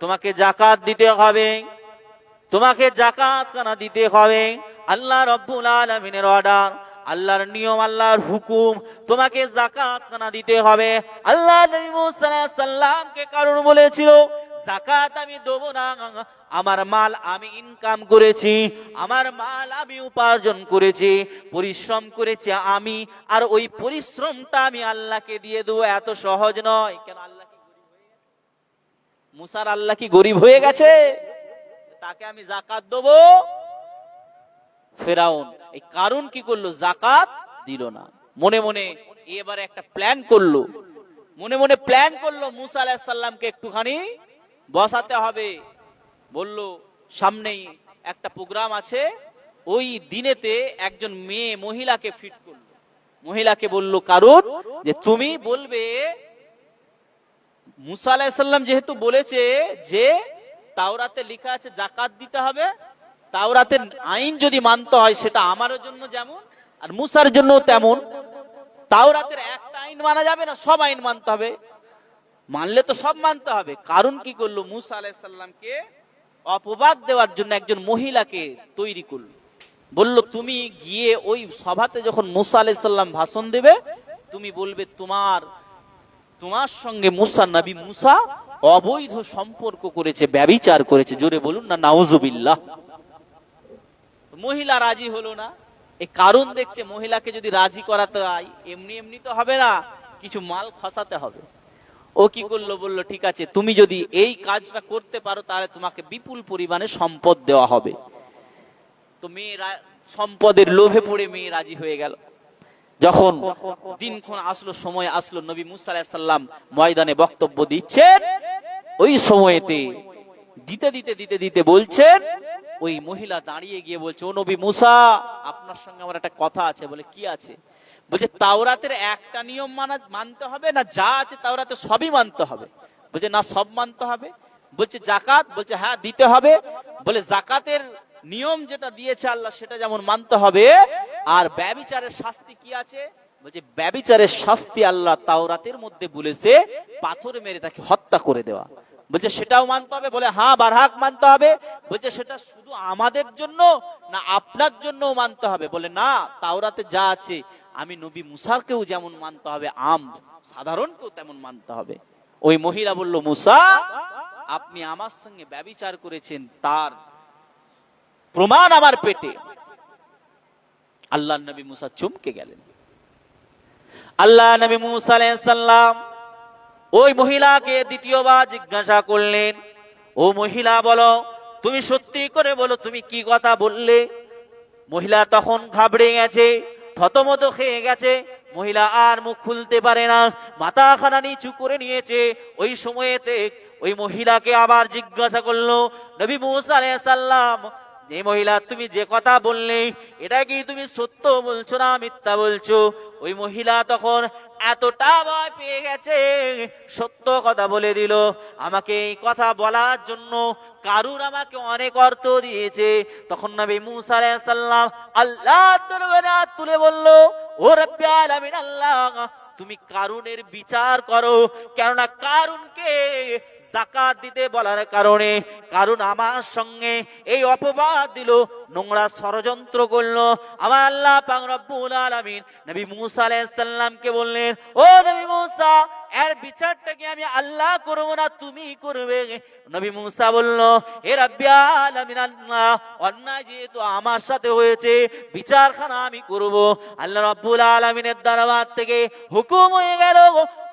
তোমাকে যাকাত দিতে হবে তোমাকে যাকাত কানা দিতে হবে আল্লাহ রাব্বুল আলামিনের অর্ডার আল্লাহর নিয়ম, আল্লাহর হুকুম, তোমাকে যাকাত না দিতে হবে। আল্লাহ নবী মুসা আলাইহিস সালামকে কারণ বলেছিল যাকাত আমি দেব না, আমার মাল আমি ইনকাম করেছি, আমার মাল আমি উপার্জন করেছি, পরিশ্রম করেছি আমি, আর ওই পরিশ্রমটা আমি আল্লাহকে দিয়ে দেবো, এত সহজ নয়। কেন আল্লাহ কি মুসার আল্লাহ কি গরিব হয়ে গেছে? তাকে আমি যাকাত দেবো? ফেরাউন এই কারণ কি করলো? যাকাত দিল না। মনে মনে এবারে একটা প্ল্যান করলো, মুসা আলাইহিস সালামকে একটুখানি বসাতে হবে। বলল সামনেই একটা প্রোগ্রাম আছে, ওই দিনেতে একজন মেয়ে মহিলাকে ফিট করলো, মহিলাকে বলল কারণ যে তুমি বলবে মুসা আলাইহিস সালাম যেহেতু বলেছে যে তাওরাতে লেখা আছে যাকাত দিতে হবে, তাওরাতের আইন যদি মানতে হয় সেটা আমার জন্য যেমন আর মুসার জন্য তেমন, তাওরাতের একটা আইন মানা যাবে না, সব আইন মানতে হবে, মানলে তো সব মানতে হবে। কারণ কি করলো? মুসা আলাইহিস সালামকে অপবাদ দেওয়ার জন্য একজন মহিলাকে তৈরি করলো। বলল তুমি গিয়ে ওই সভাতে যখন মুসা আলাইহিস সালাম ভাষণ দেবে, তুমি বলবে তোমার সঙ্গে মুসা, নবী মুসা অবৈধ সম্পর্ক করেছে, ব্যভিচার করেছে। জোরে বলুন না নাউজুবিল্লাহ। মহিলা রাজি হলো না। এই কারণ দেখছে মহিলাকে যদি রাজি করাতে হয় এমনি এমনি তো হবে না, কিছু মাল খসাতে হবে। ও কি করলো? বললো ঠিক আছে, তুমি যদি এই কাজটা করতে পারো তাহলে তোমাকে বিপুল পরিমাণে সম্পদ দেওয়া হবে। তো মেয়ে সম্পদের লোভে পড়ে মেয়ে রাজি হয়ে গেল। যখন দিনক্ষণ আসলো, সময় আসলো, নবী মুসা আলাইহিস সালাম ময়দানে বক্তব্য দিচ্ছেন, ওই সময়তে দিতে দিতে দিতে দিতে বলছেন, ওই মহিলা দাঁড়িয়ে গিয়ে বলছে, ও নবী মুসা, আপনার সঙ্গে আমার একটা কথা আছে। বলে কি আছে? বলছে তাওরাতের একটা নিয়ম মানতে হবে না, যা আছে তাওরাতে সবই মানতে হবে। বলছে না, সব মানতে হবে। বলছে যাকাত? বলছে হ্যাঁ দিতে হবে। বলে যাকাতের নিয়ম যেটা দিয়েছে আল্লাহ সেটা যেমন মানতে হবে, আর ব্যভিচারের শাস্তি কি আছে? বলছে ব্যভিচারের শাস্তি আল্লাহ তাওরাতের মধ্যে বলেছে পাথর মেরে তাকে হত্যা করে দেওয়া। বলছে সেটাও মানতে হবে? বলে হ্যাঁ বারহাক মানতে হবে। বলছে সেটা শুধু আমাদের জন্য না আপনার জন্য মানতে হবে? বলে না, তাওরাতে যা আছে আমি নবী মুসারকেও যেমন মানতে হবে, সাধারণকেও তেমন মানতে হবে। ওই মহিলা বলল, মুসা আপনি আমার সঙ্গে ব্যভিচার করেছেন তার প্রমাণ আমার পেটে। আল্লাহ নবী মুসা চমকে গেলেন। আল্লাহ নবী মুসা আলাইহিস সালাম ওই মহিলাকে দ্বিতীয়বার জিজ্ঞাসা করলেন, ও মহিলা বলো, তুমি সত্যি করে বলো তুমি কি কথা বললে? মহিলা তখন ঘাবড়ে গেছে, থতমত খেয়ে গেছে, মহিলা আর মুখ খুলতে পারে না, মাথা খানা নিচু করে নিয়েছে। ওই সময়েতে ওই মহিলাকে আবার জিজ্ঞাসা করলো নবী মুসা আলাইহিস সালাম, যে মহিলা তুমি যে কথা বললে এটা কি তুমি সত্য বলছো না মিথ্যা বলছো? ওই মহিলা তখন এতটা ভয় পেয়ে গেছে, সত্য কথা বলে দিল। আমাকে এই কথা বলার জন্য কারুর আমাকে অনেক অর্থ দিয়েছে। তখন নবী মুসা আলাইহিস সালাম আল্লাহর দরবারে হাত তুলে বলল, ও রব্বুল আলামিন আল্লাহ, তুমি কারুনের বিচার করো, কেননা কারুনকে যাকাত দিতে বলার কারণে কারণ আমার সঙ্গে এই অপবাদ দিল, নোংরা ষড়যন্ত্র করলো। আমার আল্লাহ পাক রব্বুল আলামিন নবী মুসা আলাইহিস সালামকে বললেন, ও নবী মুসা, এর বিচারটাকে আমি আল্লাহ করব না তুমি করবে? নবী মুসা বলল, হে রব্বুল আলামিন আল্লাহ, অন্যায় যেহেতু আমার সাথে হয়েছে বিচারখানা আমি করব। আল্লাহ রব্বুল আলামিনের দরবার থেকে হুকুম হয়ে গেল,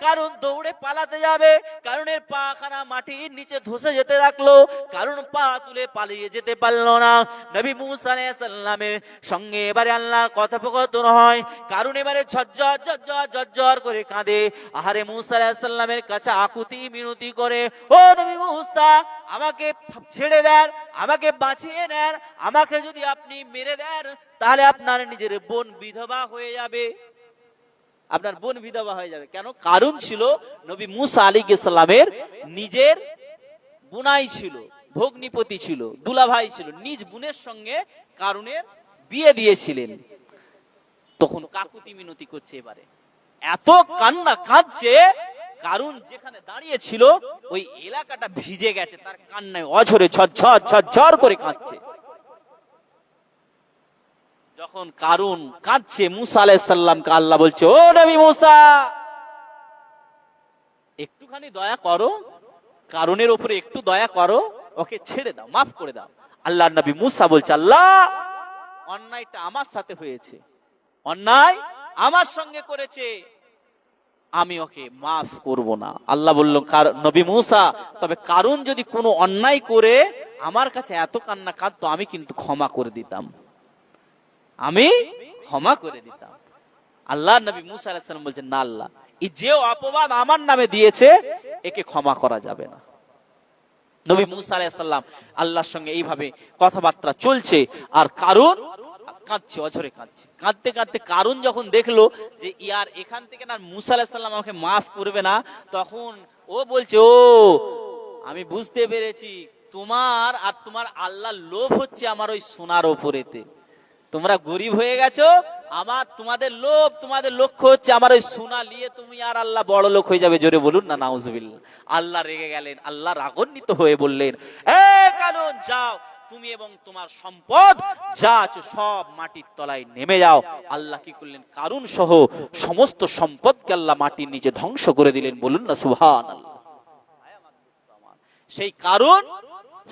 কারণ দৌড়ে পালাতে যাবে, কারণের পা খানা মাটির নিচে ধসে যেতে লাগলো, কারণ পা তুলে পালিয়ে যেতে পারলো না। নবী মুসা আলাইহিস সালামের সঙ্গে এবারে আল্লাহর কথোপকথন হয়, কারণ এবারে ঝরঝর ঝরঝর ঝরঝর করে কাঁদে। আহারে মুসা আলাইহিস সালামের কাছে আকুতি মিনতি করে, ও নবী মুসা, আমাকে ছেড়ে দেন, আমাকে বাঁচিয়ে নেন, আমাকে যদি আপনি মেরে দেন তাহলে আপনার নিজের বোন বিধবা হয়ে যাবে, আপনার বোন বিধবা হয়ে যাবে। কেন? কারণ ছিল নবী মুসা আলাইহিস সালামের নিজের বোনাই ছিল, ভগ্নিপতি ছিল, দুলাভাই ছিল, নিজ বোনের সঙ্গে কারণের বিয়ে দিয়েছিলেন। তখন কাকুতি মিনতি করছে, এবারে এত কান্না কাঁদছে, কারণ যেখানে দাঁড়িয়ে ছিল ওই এলাকাটা ভিজে গেছে, তার কান্নায় অঝরে ঝরঝর ঝরঝর করে কাঁদছে। যখন কারুন কাঁদছে, মুসা আলাইহিস সালামকে আল্লাহ বলছে, ও নবী মুসা, একটুখানি দয়া করো, কারুনের উপরে একটু দয়া করো, ওকে ছেড়ে দাও, মাফ করে দাও। আল্লাহর নবী মুসা বলছে, আল্লাহ, অন্যায়টা আমার সাথে হয়েছে, অন্যায় আমার সঙ্গে করেছে, আমি ওকে মাফ করব না। আল্লাহ বলল, নবী মুসা, তবে কারুন যদি কোনো অন্যায় করে আমার কাছে এত কান্না কাঁদতো, আমি কিন্তু ক্ষমা করে দিতাম, আমি ক্ষমা করে দিতাম। আল্লাহ নবী মুসা আলাইহিস সালাম বলছেন, না আল্লাহ, এই যে অপবাদ আমার নামে দিয়েছে, একে ক্ষমা করা যাবে না। নবী মুসা আলাইহিস সালাম আল্লাহর সঙ্গে এইভাবে কথাবার্তা চলছে, আর কারুন কাঁদছে, অঝরে কাঁদছে। কাঁদতে কাঁদতে কারুন যখন দেখলো যে ইয়ার এখান থেকে না মুসা আলাইহিস সালাম আমাকে মাফ করবে না, তখন ও বলছে, ও আমি বুঝতে পেরেছি, তোমার আর তোমার আল্লাহর লোভ হচ্ছে আমার ওই সোনার ওপরেতে। তোমরা গরিব হয়ে গেছো, আমার তোমাদের লোভ, তোমাদের লক্ষ্য হচ্ছে আমার ওই সোনা নিয়ে তুমি আর আল্লাহ বড় লোক হয়ে যাবে। জোরে বলুন না নাউজুবিল্লাহ। আল্লাহ রেগে গেলেন, আল্লাহ রাগান্বিত হয়ে বললেন, এ কারুন, যাও, তুমি এবং তোমার সম্পদ যা আছে সব মাটির তলায় নেমে যাও। আল্লাহ কি করলেন, কারুন সহ সমস্ত সম্পদকে আল্লাহ মাটির নিচে ধ্বংস করে দিলেন। বলুন না সুবহানাল্লাহ। সেই কারুন,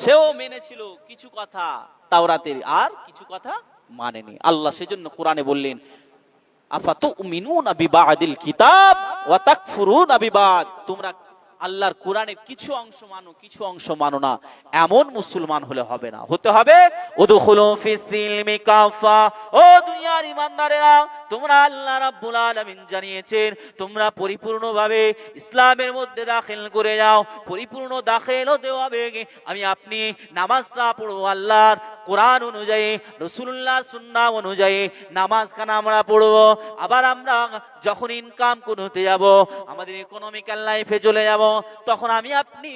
সেও মেনেছিল কিছু কথা তাওরাতের, আর কিছু কথা মানেনি। আল্লাহ সেজন্য কোরআনে বললেন, আফাতুমিনুনা বিবাদিল কিতাব ওয়া তাকফুরুনা বিবাদ, তোমরা আল্লাহর কোরআনের কিছু অংশ মানো, কিছু অংশ মানো না, এমন মুসলমান হলে হবে না, হতে হবে উদখুলু ফিস-সিলমি কাফা। ও দুনিয়ার ঈমানদারেরা, তোমরা আল্লাহ রাব্বুল আলামিন জানিয়েছেন, তোমরা পরিপূর্ণভাবে ইসলামের মধ্যে দাখিল করে যাও। পরিপূর্ণ দাখিল হতে হবে, আমি আপনি নামাজটা পড়বো আল্লাহর কোরআন অনুযায়ী, রাসূলুল্লাহর সুন্নাহ অনুযায়ী নামাজখানা আমরা পড়বো। আবার আমরা যখন ইনকাম করতে যাব, আমাদের ইকোনমিক্যাল লাইফে চলে যাব, তখন আমি আপনি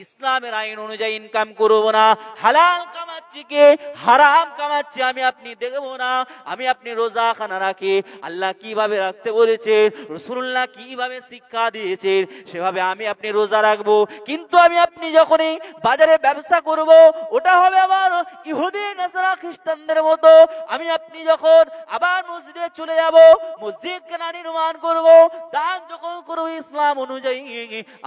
ইসলামের আইন অনুযায়ী ইনকাম করব না। হালাল কামাচ্ছি কে হারাম কামাচ্ছি আমি আপনি দেখবো না। আমি আপনি রোজা খানা রাখি, আল্লাহ কিভাবে রাখতে বলেছে, রাসূলুল্লাহ কিভাবে শিক্ষা দিয়েছেন, সেভাবে আমি আপনি রোজা রাখবো। কিন্তু আমি আপনি যখনই বাজারে ব্যবসা করব, ওটা হবে আমার ইহুদি নাসারা খ্রিস্টানদের মতো। আমি আপনি যখন আবার মসজিদে চলে যাব, মসজিদ কেন নির্মাণ করব, দান যখন করব ইসলাম অনুযায়ী,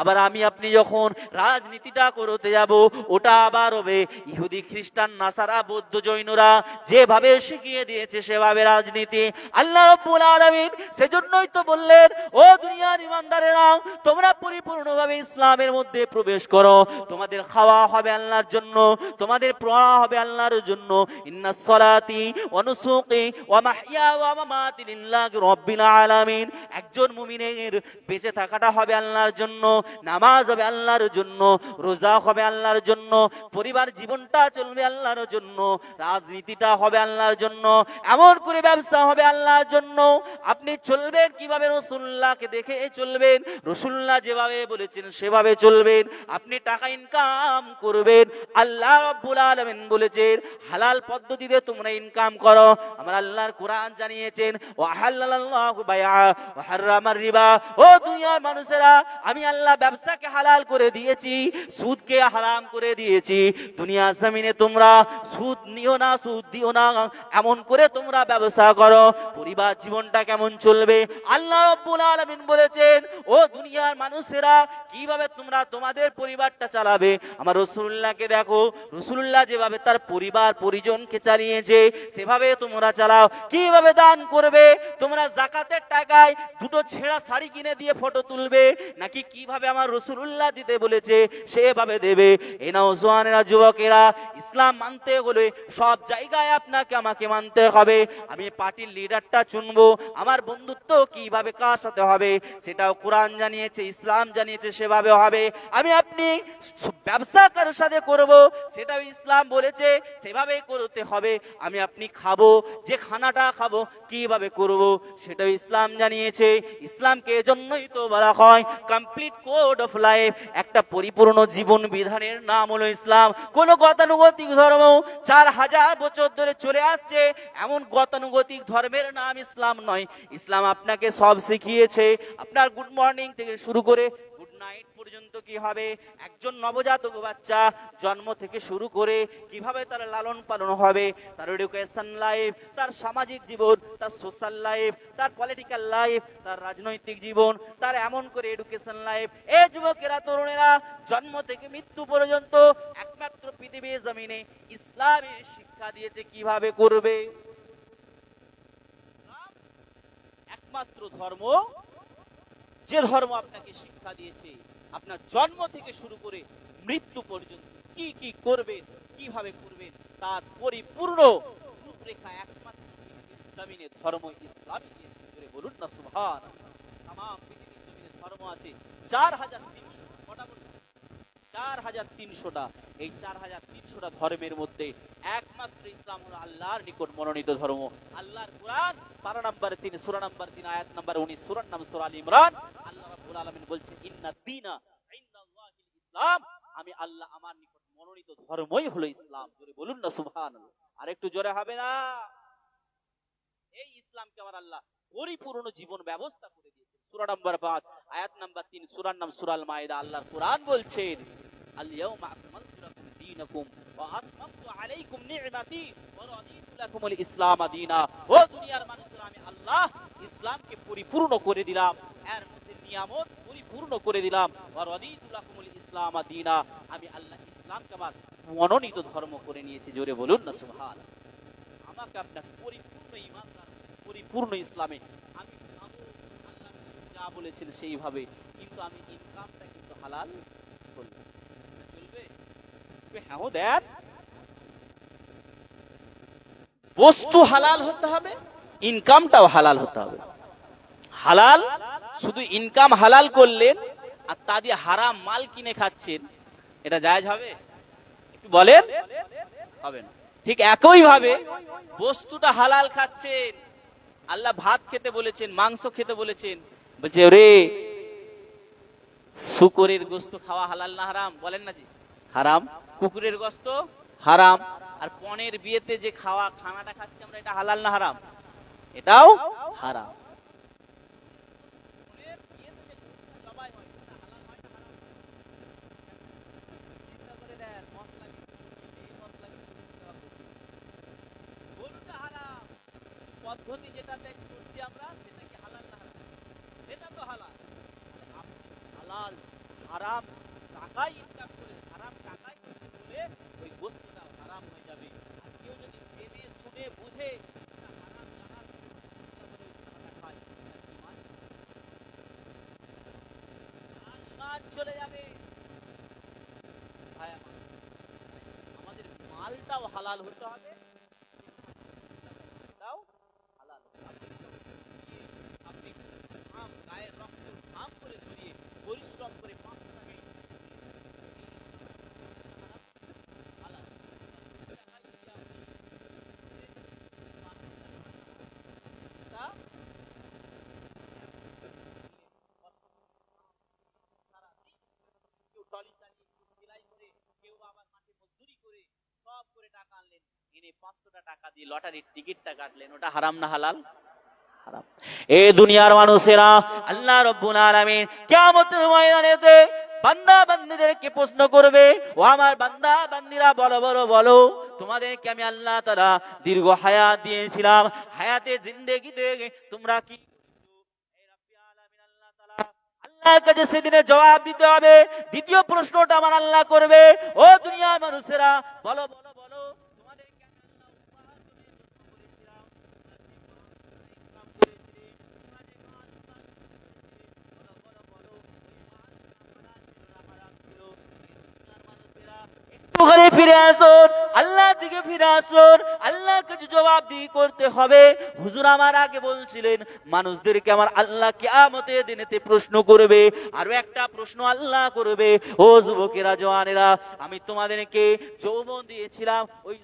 আবার আমি আপনি যখন রাজনীতিটা করতে যাব, ওটা আবার হবে ইহুদি খ্রিস্টান নাসারা বৌদ্ধ জৈনরা যেভাবে শিখিয়ে দিয়েছে সেভাবে রাজনীতি। আল্লাহ রাব্বুল আলামিন সেজন্যই তো বললেন, ও দুনিয়ার ঈমানদারেরা, তোমরা পরিপূর্ণভাবে ইসলামের মধ্যে প্রবেশ করো। তোমাদের খাওয়া হবে আল্লাহর জন্য, তোমাদের পড়া হবে আল্লাহর জন্য। ইন্নাস সালাতি ওয়া নুসুকি ওয়া মাহইয়া ওয়া মামাতি লিল্লাহি রাব্বিল আলামিন। একজন মুমিনের বেঁচে থাকাটা হবে আল্লাহর জন্য, নামাজ হবে আল্লাহর জন্য, রোজা হবে আল্লাহর জন্য, পরিবার জীবনটা চলবে আল্লাহর জন্য, রাজনীতিটা হবে আল্লাহর জন্য, এমন করে ব্যবসা হবে আল্লাহর জন্য। আপনি চলবেন কিভাবে, রাসূলুল্লাহকে দেখে চলবেন, রাসূলুল্লাহ যেভাবে বলেছেন সেভাবে চলবেন। আপনি টাকা ইনকাম করবেন, আল্লাহ রাব্বুল আলামিন বলেছেন হালাল পদ্ধতিতে তোমরা ইনকাম করো। আমার আল্লাহর কোরআন জানিয়েছেন, ওয়া হালালাল্লাহু বাইআ ওয়া হারামার রিবা। ও দুনিয়ার মানুষেরা, আমি আল্লাহ ব্যবসাকে হালাল করে দিয়েছি, সুদকে হারাম করে দিয়েছি। দুনিয়ার জমিনে তোমরা সুদ নিও না, সুদ দিও না, এমন করে তোমরা ব্যবসা করো। পরিবার জীবনটা কেমন চলবে, আল্লাহ রাব্বুল আলামিন বলেছেন, ও দুনিয়ার মানুষেরা, কিভাবে তোমরা তোমাদের পরিবারটা চালাবে। আমার রাসূলুল্লাহকে দেখো, রাসূলুল্লাহ যেভাবে তার পরিবার পরিজনকে চালিয়েছে সেভাবে তোমরা চালাও। কিভাবে দান করবে, তোমরা যাকাতের টাকায় দুটো ছেঁড়া শাড়ি কিনে দিয়ে ফটো তুলবে, নাকি কিভাবে আমার রাসূলুল্লাহ দিতে বলেছে সেভাবে দেবে। এই নওজওয়ানেরা, যুবকেরা, ইসলাম মানতে হলে সব জায়গায় আপনাকে আমাকে মানতে হবে। আমি পার্টির লিডারটা চুনবো, আমার বন্ধুত্ব কিভাবে কার সাথে হবে সেটাও কোরআন জানিয়েছে, ইসলাম জানিয়েছে, সেভাবে হবে। আমি আপনি ব্যবসা কার সাথে করব, সেটাও ইসলাম বলেছে, সেভাবেই করতে হবে। আমি আপনি খাবো, যে খানাটা খাবো কিভাবে করব, সেটাও ইসলাম জানিয়েছে। ইসলামকে এজন্যই তো বলা হয় কমপ্লিট কোড অফ লাইফ। একটা পরিপূর্ণ জীবন বিধানের নাম হলো ইসলাম। কোন গতানুগতিক ধর্ম 4000 বছর ধরে চলে আসছে, এমন গতানুগতিক ধর্মের নাম ইসলাম নয়। ইসলাম আপনাকে সব শিখিয়েছে, আপনার গুড মর্নিং থেকে শুরু করে গুড নাইট পর্যন্ত কি হবে, একজন নবজাতক বাচ্চা জন্ম থেকে শুরু করে কিভাবে তার লালন পালন হবে, তার এডুকেশন লাইফ, তার সামাজিক জীবন, তার সোশ্যাল লাইফ, তার পলিটিক্যাল লাইফ, তার রাজনৈতিক জীবন, তার এমন করে এডুকেশন লাইফ। এই যুবকেরা, তরুণেরা, জন্ম থেকে মৃত্যু পর্যন্ত একমাত্র পৃথিবীর জমিনে ইসলামের শিক্ষা দিয়েছে কিভাবে করবে। একমাত্র ধর্ম, যে ধর্ম আপনাকে শিক্ষা দিয়েছে আপনার জন্ম থেকে শুরু করে মৃত্যু পর্যন্ত কি কি করবেন, কিভাবে করবেন, তার পরিপূর্ণ রূপরেখা একমাত্র জমিনের ধর্ম ইসলামী দিয়েছে। বলুন না সুবহানাল্লাহ। তাম পৃথিবীর জমিনে ধর্ম আছে ৪,৩০০টা, ৪,৩০০টা। এই ৪,৩০০টা ধর্মের মধ্যে একমাত্র ইসলাম হলো আল্লাহর নিকট মনোনীত ধর্ম। আল্লাহর কোরআন পারা নাম্বার ৩, সূরা নাম্বার ৩, আয়াত নাম্বার ১৯, সূরার নাম সূরা আল ইমরান। আল্লাহ রাব্বুল আলামিন বলছেন, ইন্না দীনা ইনদাল্লাহিল ইসলাম, আমি আল্লাহ, আমার নিকট মনোনীত ধর্মই হলো ইসলাম। জোরে বলুন না সুবহানাল্লাহ। আরেকটু জোরে হবে না? এই ইসলামকে আমার আল্লাহ পরিপূর্ণ জীবন ব্যবস্থা করে দিয়েছেন। সূরা নাম্বার ৫, আয়াত নাম্বার ৩, সূরার নাম সূরা আল মাইদা। আল্লাহর কোরআন বলছেন, আল-ইয়াউমা আকমালতু লাকুম দীনাকুম ওয়া আতমামতু আলাইকুম নি'মাতি ওয়া রাদিতু লাকুমুল ইসলাম দীনা। ও দুনিয়ার মানুষেরা, আমি আল্লাহ ইসলামকে পরিপূর্ণ করে দিলাম, এর মধ্যে নিয়ামত পরিপূর্ণ করে দিলাম। ওয়া রাদিতু লাকুমুল ইসলাম দীনা, আমি আল্লাহ ইসলামকে আমার মনোনীত ধর্ম করে নিয়েছি। জোরে বলুন না সুবহানাল্লাহ। আমাকে আপনার পরিপূর্ণ ঈমান, পরিপূর্ণ ইসলামে আমি আল্লাহ যা বলেছেন সেইভাবে, কিন্তু আমি ইনকামটা কিন্তু হালাল করব। চলবে? হ্যাঁ দেন, বস্তু হালাল হতে হবে, ইনকামটাও হালাল হতে হবে। হালাল, শুধু ইনকাম হালাল করলেন আর তা দিয়ে হারাম মাল কিনে খাচ্ছেন, এটা জায়েজ হবে? একটু বলেন। হবে না। ঠিক একই ভাবে বস্তুটা হালাল খাচ্ছেন, আল্লাহ ভাত খেতে বলেছেন, মাংস খেতে বলেছেন, বলছে রে শুকরের গোশত খাওয়া হালাল না হারাম? বলেন না জি হারাম। কুকুরের গোশত হারাম। আর পনের বিয়েতে যে খানাটা খাচ্ছি আমরা, এটা হালাল না হারাম? এটাও হারাম। পদ্ধতি যেটাতে করছি আমরা, সেটা কি হালাল না হারাম? সেটা তো হালাল। হালাল হারাম টাকায় ইনকাম করে, হারাম টাকায় বলে ওই বস্তুটা হারাম হয়ে যাবে। আর কেউ যদি জেনে শুনে বুঝে হারাম জানার খায়, ঈমান চলে যাবে। আমাদের মালটাও হালাল হতে হবে, আপনি গায়ের রক্ত ঘাম করে ধরিয়ে পরিশ্রম করে ৫ টাকা টাকা দিয়ে লটারির টিকিটটা কাটলেন, ওটা হারাম না হালাল? হারাম। এই দুনিয়ার মানুষেরা, আল্লাহ রাব্বুল আলামিন কিয়ামতের ময়দানেতে বান্দা বান্দীদেরকে প্রশ্ন করবে, ও আমার বান্দা বান্দীরা, বলো বলো বলো, তোমাদেরকে আমি আল্লাহ তাআলা দীর্ঘ হায়াত দিয়েছিলাম, হায়াতে জিন্দেগিতে তোমরা কি আল্লাহর কাছে সেদিনে জবাব দিতে হবে। দ্বিতীয় প্রশ্নটা আমার আল্লাহ করবে, ও দুনিয়ার মানুষেরা, বলো বলো বলো, তোমাদেরকে আমি আল্লাহ উপহার দিয়েছিলাম, ঘরে ফিরে আসুন, আল্লাহর দিকে ফিরে আসুন, আল্লাহর কাছে জবাবদিহি করতে হবে। হুজুর আমার আগে বলছিলেন মানুষদেরকে আমার আল্লাহ কিয়ামতের দিনেতে প্রশ্ন করবে। আরো একটা প্রশ্ন আল্লাহ করবে, ও যুবকেরা, জওয়ানেরা, আমি তোমাদেরকে যৌবন দিয়েছিলাম, ওই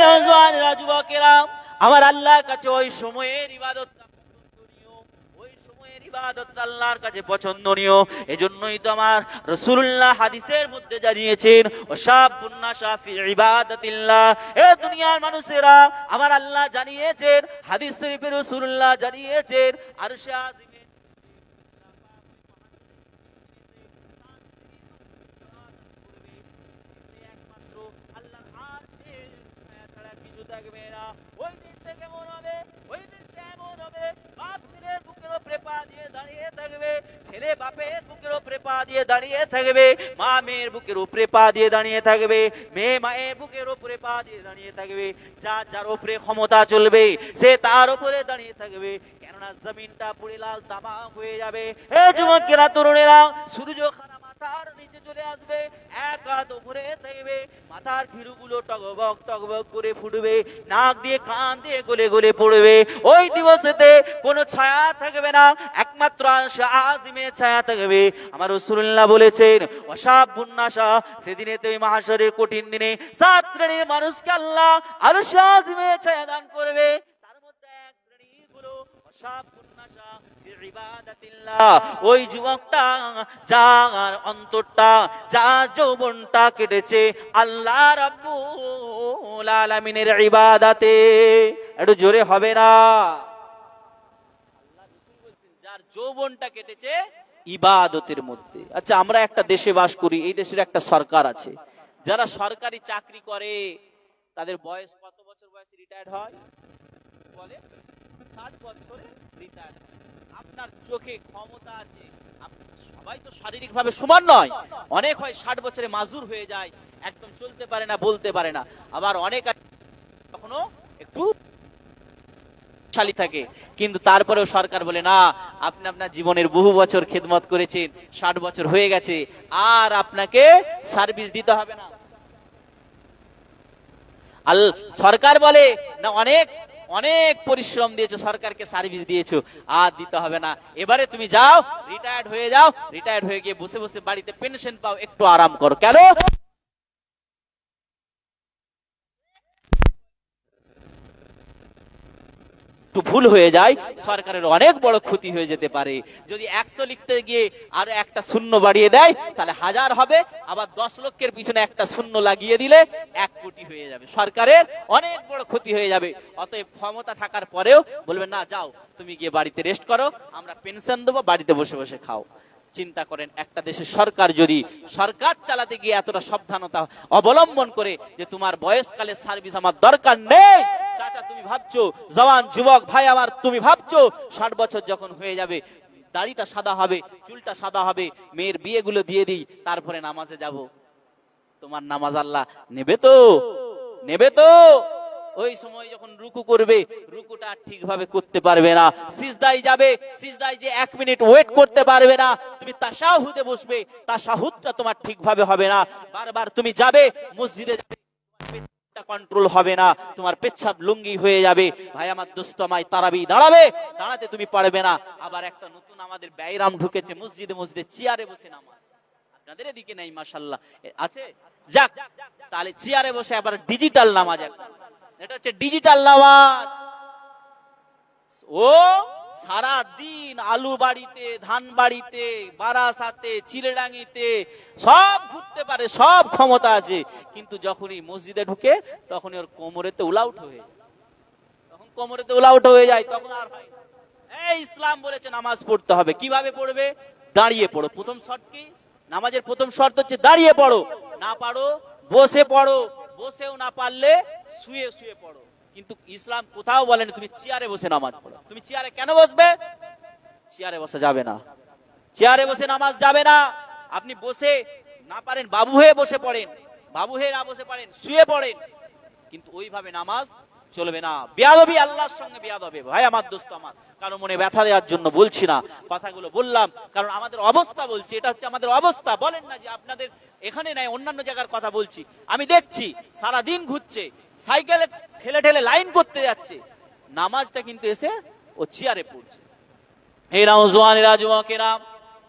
নওজোয়ানেরা, যুবকেরা, আমার আল্লাহর কাছে ওই সময়ের ইবাদতটা পছন্দনীয়, ওই সময়ের ইবাদতটা আল্লাহর কাছে পছন্দনীয়। এজন্যই তো আমার রাসূলুল্লাহ হাদিসের মধ্যে জানিয়েছেন, ওয়াশাবুন নাশা ফি ইবাদাতিল্লাহ। এ দুনিয়ার মানুষেরা, আমার আল্লাহ জানিয়েছেন, হাদিস শরীফে রাসূলুল্লাহ জানিয়েছেন, আরশে আজিমে একমাত্র আল্লাহর আরশের ছায়া ছাড়া কিছু থাকবে না। ওই দিনটা কেমন হবে? ওই দিনটা এমন হবে, বাপ ছেলের বুকের উপরে পা দিয়ে দাঁড়িয়ে থাকবে, ছেলে বাপের বুকের উপরে পা দিয়ে দাঁড়িয়ে থাকবে, মা মেয়ের বুকের উপরে পা দিয়ে দাঁড়িয়ে থাকবে, মেয়ে মায়ের বুকের উপরে পা দিয়ে দাঁড়িয়ে থাকবে। যার উপরে ক্ষমতা চলবে সে তার উপরে দাঁড়িয়ে থাকবে, কেননা জমিনটা পুড়ে লাল তামাক হয়ে যাবে। এ যুবকেরা, তরুণেরা, সূর্য খানা মাথার নিচে চলে আসবে, এক হাত উপরে থাকবে, মাথার খিরুগুলো টগবগ টগবগ করে ফুটবে, নাক দিয়ে কান দিয়ে গলে গলে পড়বে। ওই দিবসেতে কোনো ছায়া থাকবে না, একমাত্র আরশে আজিমে ছায়া থাকবে। আমার রাসূলুল্লাহ বলেছেন, ওয়াশাবুন নাশা, সেদিনে তো এই মাহশরের কঠিন দিনে 7 শ্রেণীর মানুষকে আল্লাহ আরশে আজিমে ছায়া দান করবে। তার মধ্যে এক শ্রেণী হলো ওয়াশাবুন নাশা ফি ইবাদাতিল্লাহ। ওই যুবকটা যার অন্তরটা, যার যৌবনটা কেটেছে আল্লাহ রাব্বুল আলামিনের ইবাদতে। একটু জোরে হবে না? আল্লাহ রাসূল বলছেন, যার যৌবনটা কেটেছে ইবাদতের মধ্যে। আচ্ছা, আমরা একটা দেশে বাস করি, এই দেশের একটা সরকার আছে, যারা সরকারি চাকরি করে তাদের বয়স কত বছর বয়সে রিটায়ার্ড হয়? বলে 60 বছরে রিটায়ার্ড। আপনার চোখে ক্ষমতা আছে, সবাই তো শারীরিক ভাবে সমান নয়, অনেক হয় 60 বছরে মাজুর হয়ে যায়, একদম চলতে পারে না, বলতে পারে না। আবার অনেক কখনো একটু শালী থাকে, কিন্তু তারপরেও সরকার বলে, না, আপনি আপনার জীবনের বহু বছর খেদমত করেছেন, 60 বছর হয়ে গেছে, আর আপনাকে সার্ভিস দিতে হবে না। সরকার বলে, না, অনেক অনেক পরিশ্রম দিয়েছো, সরকারকে সার্ভিস দিয়েছো, আর দিতে হবে না, এবারে তুমি যাও, রিটায়ার্ড হয়ে যাও, রিটায়ার্ড হয়ে গিয়ে বসে বসে বাড়িতে পেনশন পাও, একটু আরাম করো। কেন? একটু ভুল হয়ে যায়, সরকারের অনেক বড় ক্ষতি হয়ে যেতে পারে। যদি 100 লিখতে গিয়ে আর একটা শূন্য বাড়িয়ে দেয়, তাহলে 1000 হবে, আবার 10 লক্ষের পিছনে একটা শূন্য লাগিয়ে দিলে 1 কোটি হয়ে যাবে, সরকারের অনেক বড় ক্ষতি হয়ে যাবে। অতএব ক্ষমতা থাকার পরেও বলবে, না, যাও, তুমি গিয়ে বাড়িতে রেস্ট করো, আমরা পেনশন দেবো, বাড়িতে বসে বসে খাও। চিন্তা করেন, একটা দেশের সরকার যদি সরকার চালাতে গিয়ে এতটা সাবধানতা অবলম্বন করে যে তোমার বয়সকালে সার্ভিস আমার দরকার নেই। চাচা, তুমি ভাবছো, জওয়ান যুবক ভাই আমার, তুমি ভাবছো 60 বছর যখন হয়ে যাবে, দাড়িটা সাদা হবে, চুলটা সাদা হবে, মেয়ের বিয়েগুলো দিয়ে দিই, তারপরে নামাজে যাব। তোমার নামাজ আল্লাহ নেবে তো? নেবে তো? ওই সময় যখন রুকু করবে, রুকুটা ঠিকভাবে করতে পারবে না, সিজদায় যাবে, সিজদায় যে 1 মিনিট ওয়েট করতে পারবে না, তুমি তাশাহুদে বসবে, তাশাহুদটা তোমার ঠিকভাবে হবে না, বারবার তুমি যাবে মসজিদে, কন্ট্রোল হবে না, তোমার পেচ্ছাপ লুঙ্গি হয়ে যাবে। ভাই আমার, দোস্ত আমায় তারাবি দাঁড়াবে, দাঁড়াতে তুমি পারবে না। আবার একটা নতুন আমাদের ব্যায়াম ঢুকেছে, মসজিদে মসজিদে চেয়ারে বসে নামাজ। আপনাদের এদিকে নেই মাশাআল্লাহ, আছে? যাক, তাহলে চেয়ারে বসে আবার ডিজিটাল নামাজ, এটা হচ্ছে ডিজিটাল নামাজ। ও সারা দিন আলু বাড়িতে, ধান বাড়িতে, বারাসাতে, চিলেডাঙ্গিতে সব ঘুরতে পারে, সব ক্ষমতা আছে, কিন্তু যখনই মসজিদে ঢুকে তখনই ওর কোমরেতে উলাউট হয়ে যায়, তখন কোমরেতে উলাউট হয়ে যায়, তখন আর হয় না। এই ইসলাম বলেছে নামাজ পড়তে হবে, কিভাবে পড়বে? দাঁড়িয়ে পড়ো। প্রথম শর্ত কি? নামাজের প্রথম শর্ত হচ্ছে দাঁড়িয়ে পড়ো, না পারো বসে পড়ো, বসেও না পারলে শুয়ে শুয়ে পড়ো। কিন্তু ইসলাম কোথাও বলেন তুমি চেয়ারে বসে নামাজ পড়ো। তুমি চেয়ারে কেন বসবে? চেয়ারে বসে যাবে না, চেয়ারে বসে নামাজ যাবে না। আপনি বসে না পারেন বাবু হয়ে বসে পড়েন, বাবু হয়ে না বসে পারেন শুয়ে পড়েন, কিন্তু ওইভাবে নামাজ চলবে না। বেয়াদবি, আল্লাহর সঙ্গে বেয়াদবি। ভাই আমার, দোস্ত আমার, কারো মনে ব্যথা দেওয়ার জন্য বলছি না, কথাগুলো বললাম কারণ আমাদের অবস্থা বলছি, এটা হচ্ছে আমাদের অবস্থা। বলেন না যে আপনাদের এখানে নাই, অন্যান্য জায়গার কথা বলছি। আমি দেখছি সারা দিন ঘুরছে, সাইকেলে ঠেলে ঠেলে লাইন করতে যাচ্ছে, নামাজটা কিন্তু এসে ও চেয়ারে পড়ছে। এই নওজোয়ানেরা, যুবকেরা,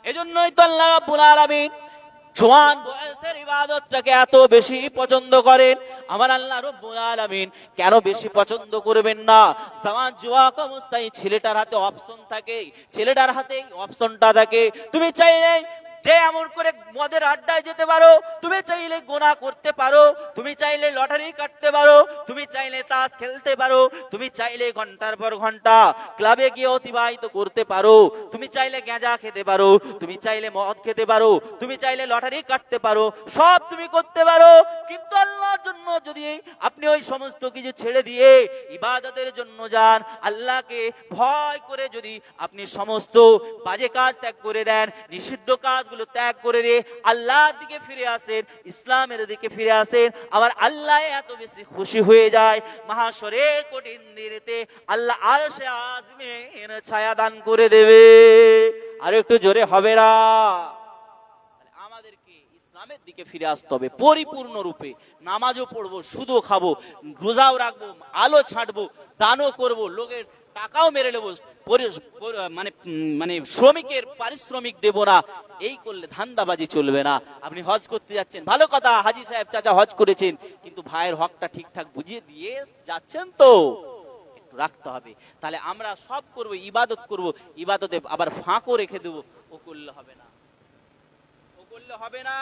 এজন্যই তো আল্লাহ রাব্বুল আলামিন জওয়ান বয়সের ইবাদতটাকে এত বেশি পছন্দ করেন, আমার আল্লাহ রব্বুল আলামিন কেন বেশি পছন্দ করবেন না? জওয়ান যুবক অবস্থায় ছেলেটার হাতে অপশন থাকে, ছেলেটার হাতে অপশনটা থাকে। তুমি চাইলে যে এমন করে মদের আড্ডায় যেতে পারো, তুমি চাইলে গোনা করতে পারো, তুমি চাইলে লটারি কাটতে পারো, তুমি চাইলে তাস খেলতে পারো, তুমি চাইলে ঘন্টার পর ঘন্টা ক্লাবে গিয়ে অতিবাহিত করতে পারো, তুমি চাইলে গাঁজা খেতে পারো, তুমি চাইলে মদ খেতে পারো, তুমি চাইলে লটারি কাটতে পারো, সব তুমি করতে পারো। কিন্তু আল্লাহর জন্য যদি আপনি ওই সমস্ত কিছু ছেড়ে দিয়ে ইবাদতের জন্য যান, আল্লাহকে ভয় করে যদি আপনি সমস্ত বাজে কাজ ত্যাগ করে দেন, নিষিদ্ধ কাজগুলো ত্যাগ করে দিয়ে আল্লাহর দিকে ফিরে আসেন, ইসলামের দিকে ফিরে আসেন, আমার আল্লাহ এত বেশি খুশি হয়ে যায়, মাহাশরে কঠিন দিনেতে আল্লাহ আরশে আযমের ছায়া দান করে দেবে। আর একটু জোরে হবে না? আমাদেরকে ইসলামের দিকে ফিরে আসতে হবে পরিপূর্ণ রূপে। নামাজও পড়বো, সুদও খাবো, রোজাও রাখবো, আলো ছাঁটবো, দানও করবো, লোকের টাকাও মেরে নেবো, মানে মানে শ্রমিকের পারিশ্রমিক দেব না, এই করলে ধান্দাবাজি চলবে না। আপনি হজ করতে যাচ্ছেন, ভালো কথা, হাজী সাহেব চাচা হজ করেছেন, কিন্তু ভাইয়ের হকটা ঠিকঠাক বুঝিয়ে দিয়ে যাচ্ছেন তো? একটু রাখতে হবে। তাহলে আমরা সব করব, ইবাদত করব, ইবাদতে আবার ফাঁকও রেখে দেবো, ও করলে হবে না, ও করলে হবে না।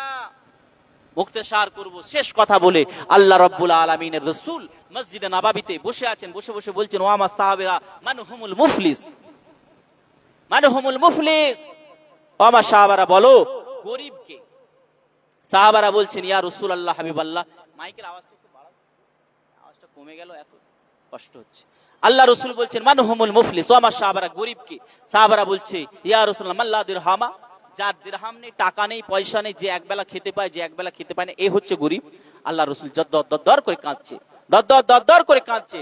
মুক্তেসার করব শেষ কথা বলে, আল্লাহ রাব্বুল আলামিনের রাসূল মসজিদে নববীতে বসে আছেন, বসে বসে বলছেন, ও আমার সাহাবীরা, মানহুমুল মুফলিস, মানহুমুল মুফলিস, ও আমার সাহাবারা বলো গরীব কে? সাহাবারা বলছেন, ইয়া রাসূলুল্লাহ, হাবিবাল্লাহ। মাইকের আওয়াজটা একটু বাড়াও, আওয়াজটা কমে গেল, এত কষ্ট হচ্ছে। আল্লাহ রাসূল বলছেন, মানহুমুল মুফলিস, ও আমার সাহাবারা গরীব কে? সাহাবারা বলছে, ইয়া রাসূলুল্লাহ, মাল্লা দিরহামা, যার দিরহাম নেই, টাকা নেই, পয়সা নেই, যে একবেলা খেতে পায়, যে একবেলা খেতে পায় না, এ হচ্ছে গরীব। আল্লাহ রাসূল দর করে কাঁদছে, দর করে কাঁদছে।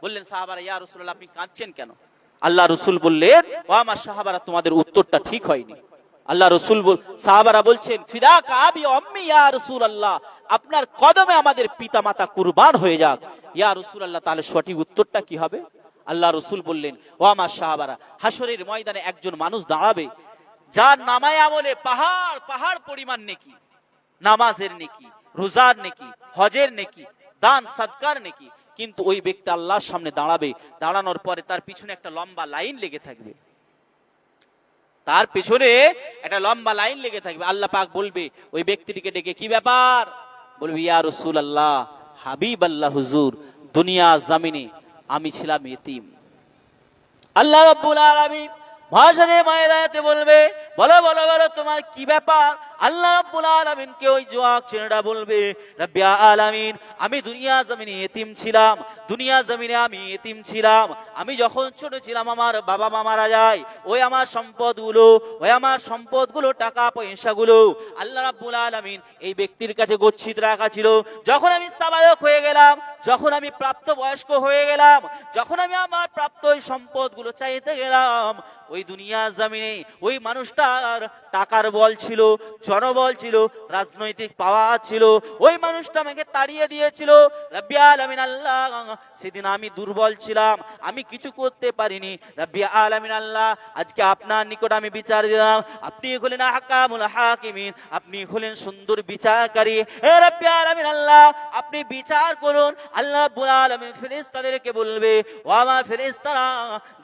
বললেন সাহাবারা, ইয়া রাসূলুল্লাহ, আপনি কাঁদছেন কেন? আল্লাহ রাসূল বললেন, ও আমার সাহাবারা, তোমাদের উত্তরটা ঠিক হয়নি। আল্লাহ রাসূল সাহাবারা বলছেন, ফিদাকা আবি উম্মি ইয়া রাসূলুল্লাহ, আপনার কদমে আমাদের পিতামাতা কুরবান হয়ে যাক। ইয়া রাসূলুল্লাহ, তাহলে সঠিক উত্তরটা কি হবে? আল্লাহ রাসূল বললেন, ও আমার সাহাবারা, হাসরের ময়দানে একজন মানুষ দাঁড়াবে, যার নামায়ে আমলে পাহাড় পাহাড় পরিমাণ নেকি, নামাজের নেকি, রোজার নেকি, হজের নেকি, দান সাদকার নেকি, কিন্তু ওই ব্যক্তি আল্লাহর সামনে দাঁড়াবে, দাঁড়ানোর পরে তার পিছনে একটা লম্বা লাইন লেগে থাকবে, তার পিছনে একটা লম্বা লাইন লেগে থাকবে। আল্লাহ পাক বলবে ওই ব্যক্তিটিকে ডেকে, কি ব্যাপার? বলবে, ইয়া রাসূলুল্লাহ, হাবিবাল্লাহ হুজুর, দুনিয়া জমিনে আমি ছিলাম ইতিম। আল্লাহ রাব্বুল আলামিন মহাশরে ময়দানে বলবে, বলো বলো বলো, তোমার কি ব্যাপার? আল্লাহ রাব্বুল আলামিন কে ওই যুবক ছেলেটা বলবে, রব্বিয়া আলামিন, আমি দুনিয়া জমিনে ইতিম ছিলাম, দুনিয়া জমিনে আমি ইতিম ছিলাম। আমি যখন ছোট ছিলাম আমার বাবা মা মারা যায়, ওই আমার সম্পদগুলো টাকা পয়সাগুলো আল্লাহ রাব্বুল আলামিন এই ব্যক্তির কাছে গচ্ছিত রাখা ছিল। যখন আমি সাবালক হয়ে গেলাম, যখন আমি প্রাপ্ত বয়স্ক হয়ে গেলাম, যখন আমি আমার প্রাপ্ত ওই সম্পদগুলো চাইতে গেলাম, ওই দুনিয়া জমিনে ওই মানুষটার টাকার বল ছিল, জনবল ছিল, রাজনৈতিক পাওয়ার ছিল, ওই মানুষটা আমাকে তাড়িয়ে দিয়েছিল। রব্বি আলামিন আল্লাহ, সেদিন আমি দুর্বল ছিলাম, আমি কিছু করতে পারিনি। রব্বি আলামিন আল্লাহ, আজকে আপনার নিকট আমি বিচার দিলাম, আপনি হলেন আহকামুল হাকিমিন, আপনি হলেন সুন্দর বিচারকারী। হে রব্বি আলামিন আল্লাহ, আপনি বিচার করুন। আল্লাহ রাব্বুল আলামিন ফেরেশতাদেরকে বলবে, ও আমার ফেরেশতারা,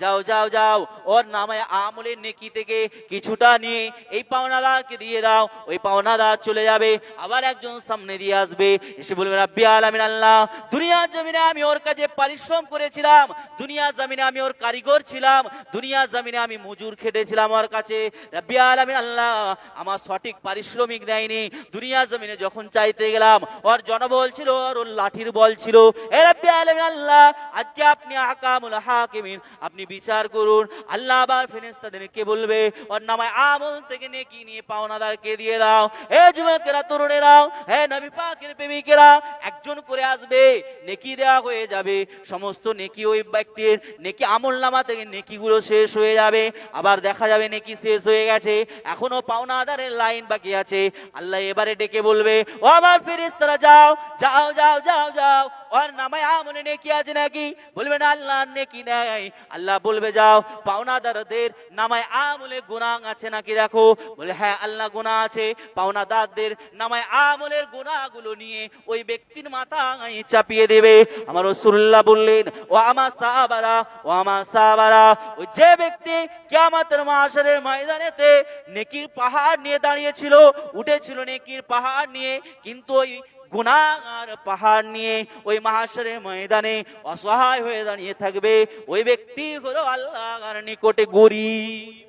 যাও যাও যাও, ওর নামায়ে আমলের নেকি থেকে কিছুটা নিয়ে এই পাওনাদারকে দিয়ে দাও। ওই পাওনাদার চলে যাবে, আবার একজন সামনে দিয়ে আসবে, এসে বলবে, রাব্বি আলামিন আল্লাহ, দুনিয়ার জমিনে আমি ওর কাছে পরিশ্রম করেছিলাম, দুনিয়ার জমিনে আমি ওর কারিগর ছিলাম, দুনিয়ার জমিনে আমি মজুর খেটেছিলাম ওর কাছে। রাব্বি আলামিন আল্লাহ, আমার সঠিক পারিশ্রমিক দেয়নি। দুনিয়ার জমিনে যখন চাইতে গেলাম, ওর জনবল ছিল, ওর লাঠির বল ছিল। হে রাব্বি আলামিন আল্লাহ, আজকে আপনি আহকামুল হাকিমিন, আপনি বিচার করুন। আল্লাহ আবার ফেরেশতাদেরকে বলবে, ওর নামায়ে আমল থেকে নেকি নিয়ে পাওনাদারকে দিয়ে দাও। হে যুবকেরা, তরুণেরা, হে নবী পাকের প্রেমিকেরা, একজন করে আসবে, নেকি দেওয়া হয়ে যাবে, সমস্ত নেকি ওই ব্যক্তির নেকি আমলনামা থেকে নেকিগুলো শেষ হয়ে যাবে। আবার দেখা যাবে নেকি শেষ হয়ে গেছে, এখনো পাওনাদারের লাইন বাকি আছে। আল্লাহ এবারে ডেকে বলবে, ও আমার ফেরেশতারা, যাও যাও যাও যাও যাও, ওর নামায় আমলে নেকি আছে নাকি? বলবে না আল্লাহ নেকি নাই। আল্লাহ বলবে যাও পাওনাদারদের নামায় আমলে গুনাহ আছে নাকি দেখো। বলে হ্যাঁ আল্লাহ গুনাহ আছে। পাওনাদারদের নামায় আমলের গুনাহগুলো নিয়ে ওই ব্যক্তির মাথায় চাপিয়ে দেবে। আমার রাসূলুল্লাহ বললেন ও আমার সাহাবারা, ও আমার সাহাবারা, ওই যে ব্যক্তি কিয়ামতের মাহশরের ময়দানেতে নেকির পাহাড় নিয়ে দাঁড়িয়েছিল, উঠেছিল নেকির পাহাড় নিয়ে, কিন্তু ওই গুনাহর পাহাড় নিয়ে ওই মাহশরের ময়দানে অসহায় হয়ে দাঁড়িয়ে থাকবে, ওই ব্যক্তি হলো আল্লাহর নিকটে গরীব।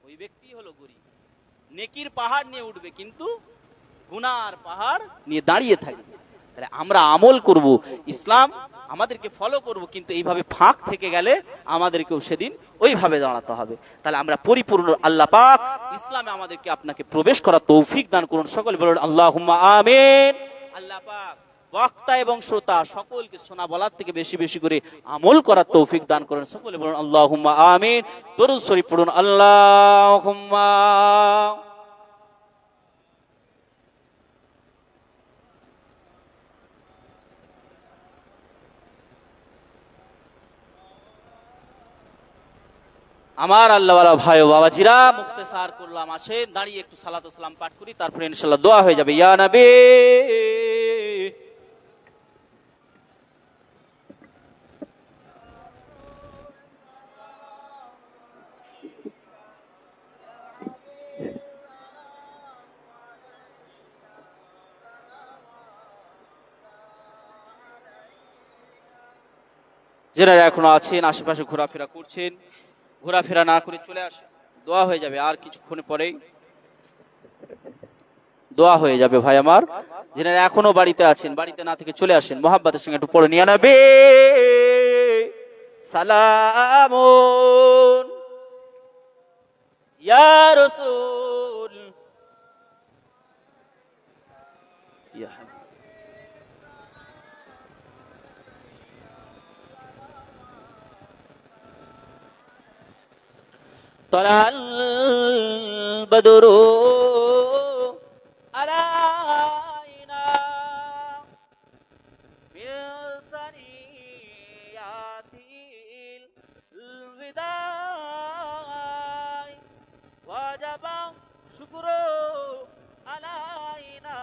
ওই ব্যক্তি হলো গরীব। নেকির পাহাড় নিয়ে উঠবে কিন্তু গুনার পাহাড় নিয়ে দাঁড়িয়ে থাকবে। তাহলে আমরা আমল করব, ইসলাম আমাদেরকে ফলো করব, কিন্তু এইভাবে ফাঁক থেকে গেলে আমাদেরকেও সেদিন ওইভাবে দাঁড়াতে হবে। তাহলে আমরা পরিপূর্ণ আল্লাহ পাক ইসলামে আমাদেরকে আপনাকে প্রবেশ করার তৌফিক দান করুন। সকলে বলুন আল্লাহুম্মা আমিন। আল্লাহ পাক বক্তা এবং শ্রোতা সকলকে শোনা বলার থেকে বেশি বেশি করে আমল করার তৌফিক দান করেন। সকলে বলুন আল্লাহুম্মা আমিন। দরুদ শরীফ পড়ুন আল্লাহুম্মা। আমার আল্লাহওয়ালা ভাই ও বাবাজিরা, মুখতেসার করলাম, আসেন দাঁড়িয়ে একটু সালাত ও সালাম পাঠ করি, তারপরে ইনশাআল্লাহ দোয়া হয়ে যাবে। ইয়া নবী যারা এখনো আছেন আশেপাশে ঘোরাফেরা করছেন, ঘোরাফেরা না করে চলে আসেন, দোয়া হয়ে যাবে আর কিছুক্ষণ পরেই দোয়া হয়ে যাবে ভাই আমার। যারা এখনো বাড়িতে আছেন, বাড়িতে না থেকে চলে আসেন, মোহাব্বতের সঙ্গে একটু পড়ে নিয়ে নবী সালামুন ইয়া রাসূল ইয়া হাবিব। طلع البدر علينا من ثنيات الوداع وجب شكر علينا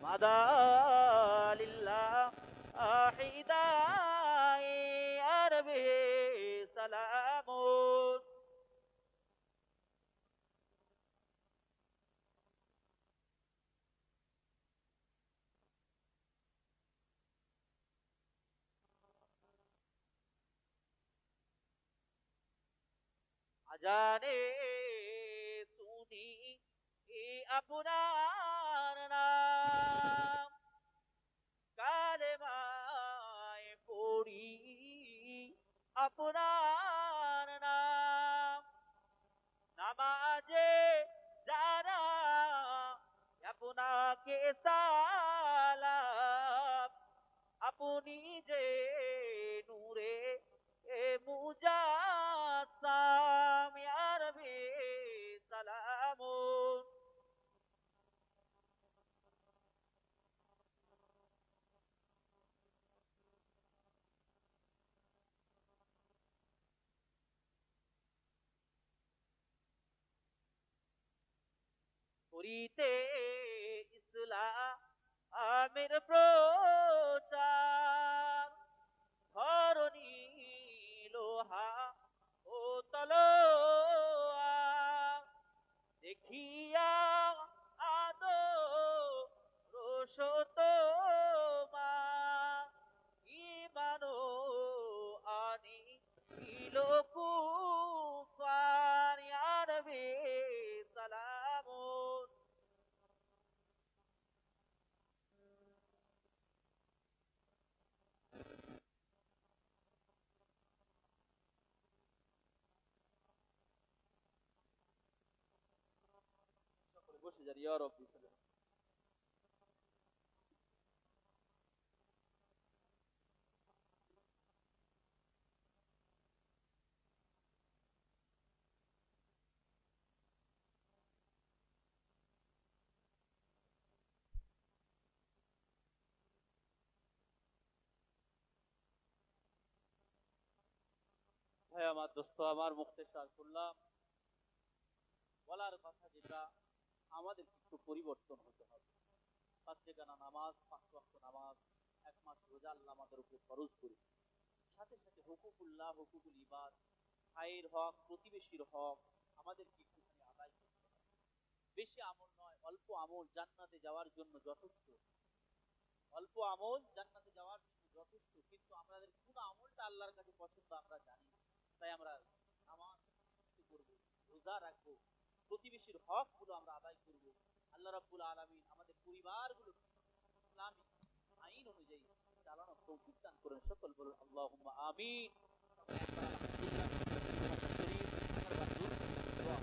مدى لله حداي عربي سلام আজানে শুনি আপনার নাম, কালেমায় পড়ি আপনার নাম, নামাজে যারা আপনাকে সালাম, আপনি যে নূরে মুজাসসাম ইয়া রাব্বি সালামুন। করিতে ইসলামের প্রচার, ধরণী লোহা ও তলোয়ার, দেখিয়া আদর্শ তোমার, ঈমানো আনিল কুফার ইয়া রাব্বি সালামুন। বসে যান ইয়া রাব্বি। ভাই আমার, দোস্ত আমার, মুক্তেশার করলাম বলার কথা যেটা, আমাদের কিছু পরিবর্তন হতে হবে। পাঁচ টানা নামাজ, 5 ওয়াক্ত নামাজ, 1 মাস রোজা আল্লাহ আমাদের উপর ফরজ করে, সাথে সাথে হুকুকুল্লাহ, হুকুকুল ইবাদ, ভাইয়ের হক, প্রতিবেশীর হক আমাদেরকে একটুখানি আদায় করতে হবে। বেশি আমল নয়, অল্প আমল জান্নাতে যাওয়ার জন্য যথেষ্ট। অল্প আমল জান্নাতে যাওয়ার জন্য যথেষ্ট, কিন্তু আমাদের কোন আমলটা আল্লাহর কাছে পছন্দ আমরা জানি না। তাই আমরা নামাজ করব, রোজা রাখবো, প্রতিবেশীর হক গুলো আমরা আদায় করব। আল্লাহ রাব্বুল আলামিন আমাদের পরিবারগুলো ইসলামী আইন অনুযায়ী চালানোর তৌফিক দান করেন। সকল বলুন আল্লাহুম্মা আমিন। সবাই একবার আলহামদুলিল্লাহ শরীফ আমার বন্ধু দোয়া।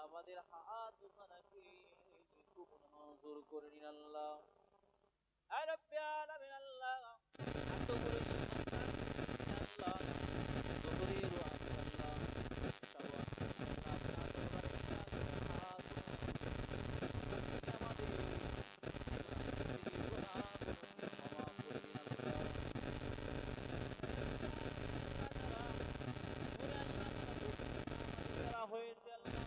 আমাদের হাত দুখানাকে কবুল মঞ্জুর করে নিন আল্লাহ। আয় রব্বি আলামিন আল্লাহ, এত বড় আল্লাহ, জোহরের ওয়াজ আল্লাহ, শাওয়াল আপনার দরবারে হাত আমাদের গুনাহ ক্ষমা করে দিন আল্লাহ। যারা হয়েছে আল্লাহ,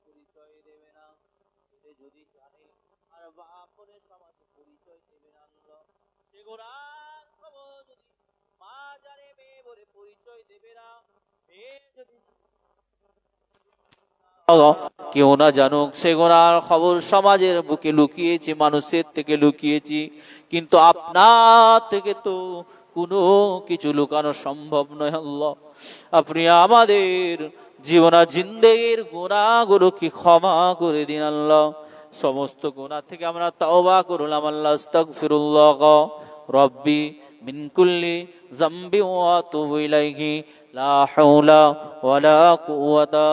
পরিচয় দেবে না, যদি জানে আর বাপ বলে সমাজে পরিচয় দেবে না আল্লাহ। সে গোরার খবর যদি মা জানে, মেয়ে বলে পরিচয় দেবে না, মেয়ে যদি কেউ না জানুক সে গোনার খবর সমাজের বুকে লুকিয়েছি, মানুষের থেকে লুকিয়েছি, কিন্তু আপনার থেকে তো কোনো কিছু লুকানো সম্ভব নয় আল্লাহ। আপনি আমাদের জীবনা জিন্দেগির গুনাহগুলোকে ক্ষমা করে দিন আল্লাহ। সমস্ত গুনাহ থেকে আমরা তাওবা করলাম আল্লাহ। আস্তাগফিরুল্লাহ রব্বি মিন কুল্লি যামবি ওয়া আতুবু ইলাইহি, লা হাওলা ওয়ালা কুওয়াতা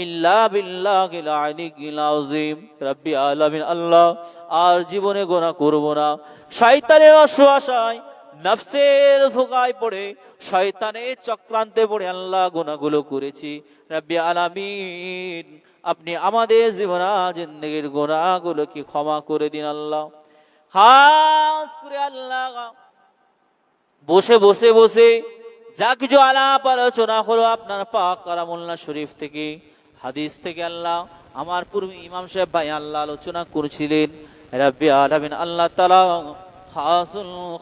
ইল্লা বিল্লাহিল আলিয়্যিল আযীম। রব্বি আলামিন আল্লাহ, আর জীবনে গুনাহ করব না। শয়তানের অসুয়াশায়, নফসের ধোঁকায় পড়ে, শয়তানের চক্রান্তে পড়ে আল্লাহ গুনাহগুলো করেছি। রব্বি আলামিন, আপনি আমাদের জীবন জিন্দেগির গুনাহগুলোকে ক্ষমা করে দিন আল্লাহ। খাস করে আল্লাহ বসে বসে বসে যা কিছু আলাপ আলোচনা হলো আপনার পাক কালামুল্লাহ শরীফ থেকে, হাদিস থেকে আল্লাহ, আমার পূর্বে ইমাম সাহেব ভাই আল্লাহ আলোচনা করছিলেন। রব্বি আলামিন আল্লাহ তাআলা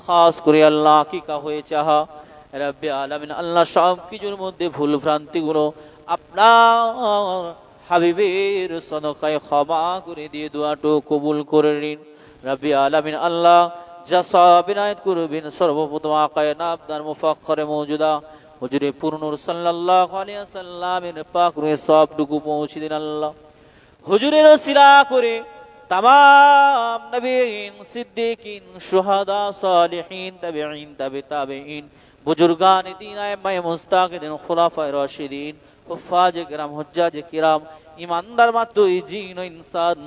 খাস করে আল্লাহ আকিকা হয়েছে, রব্বি আলামিন আল্লাহ সব কিছুর মধ্যে ভুল ভ্রান্তি গুলো আপনার হাবিবের সদকায় ক্ষমা করে দিয়ে দোয়াটো কবুল করে নিন। রব্বি আলামিন আল্লাহ, যা সওয়াব ইনায়াত করবেন। সর্বপ্রথম আকায়ে নামদার মুফাক্খরে মওজুদা হুজুরে পুরনুর সাল্লাল্লাহু আলাইহি ওয়াসাল্লামের পাক রূহে সবটুকু পৌঁছে দিন আল্লাহ। হুজুরের ওসিলা করে তামাম নবীন, সিদ্দিকিন, শুহাদা, সালিহিন, তাবিঈন, তাবিঈন, বুজুর্গান দ্বীন, আইম্মায়ে মুস্তাকিদিন, খুলাফায়ে রাশিদিন, হুফাজে কিরাম, হুজ্জাজে কিরাম, ইমানদার মাত্র জিন ও ইনসান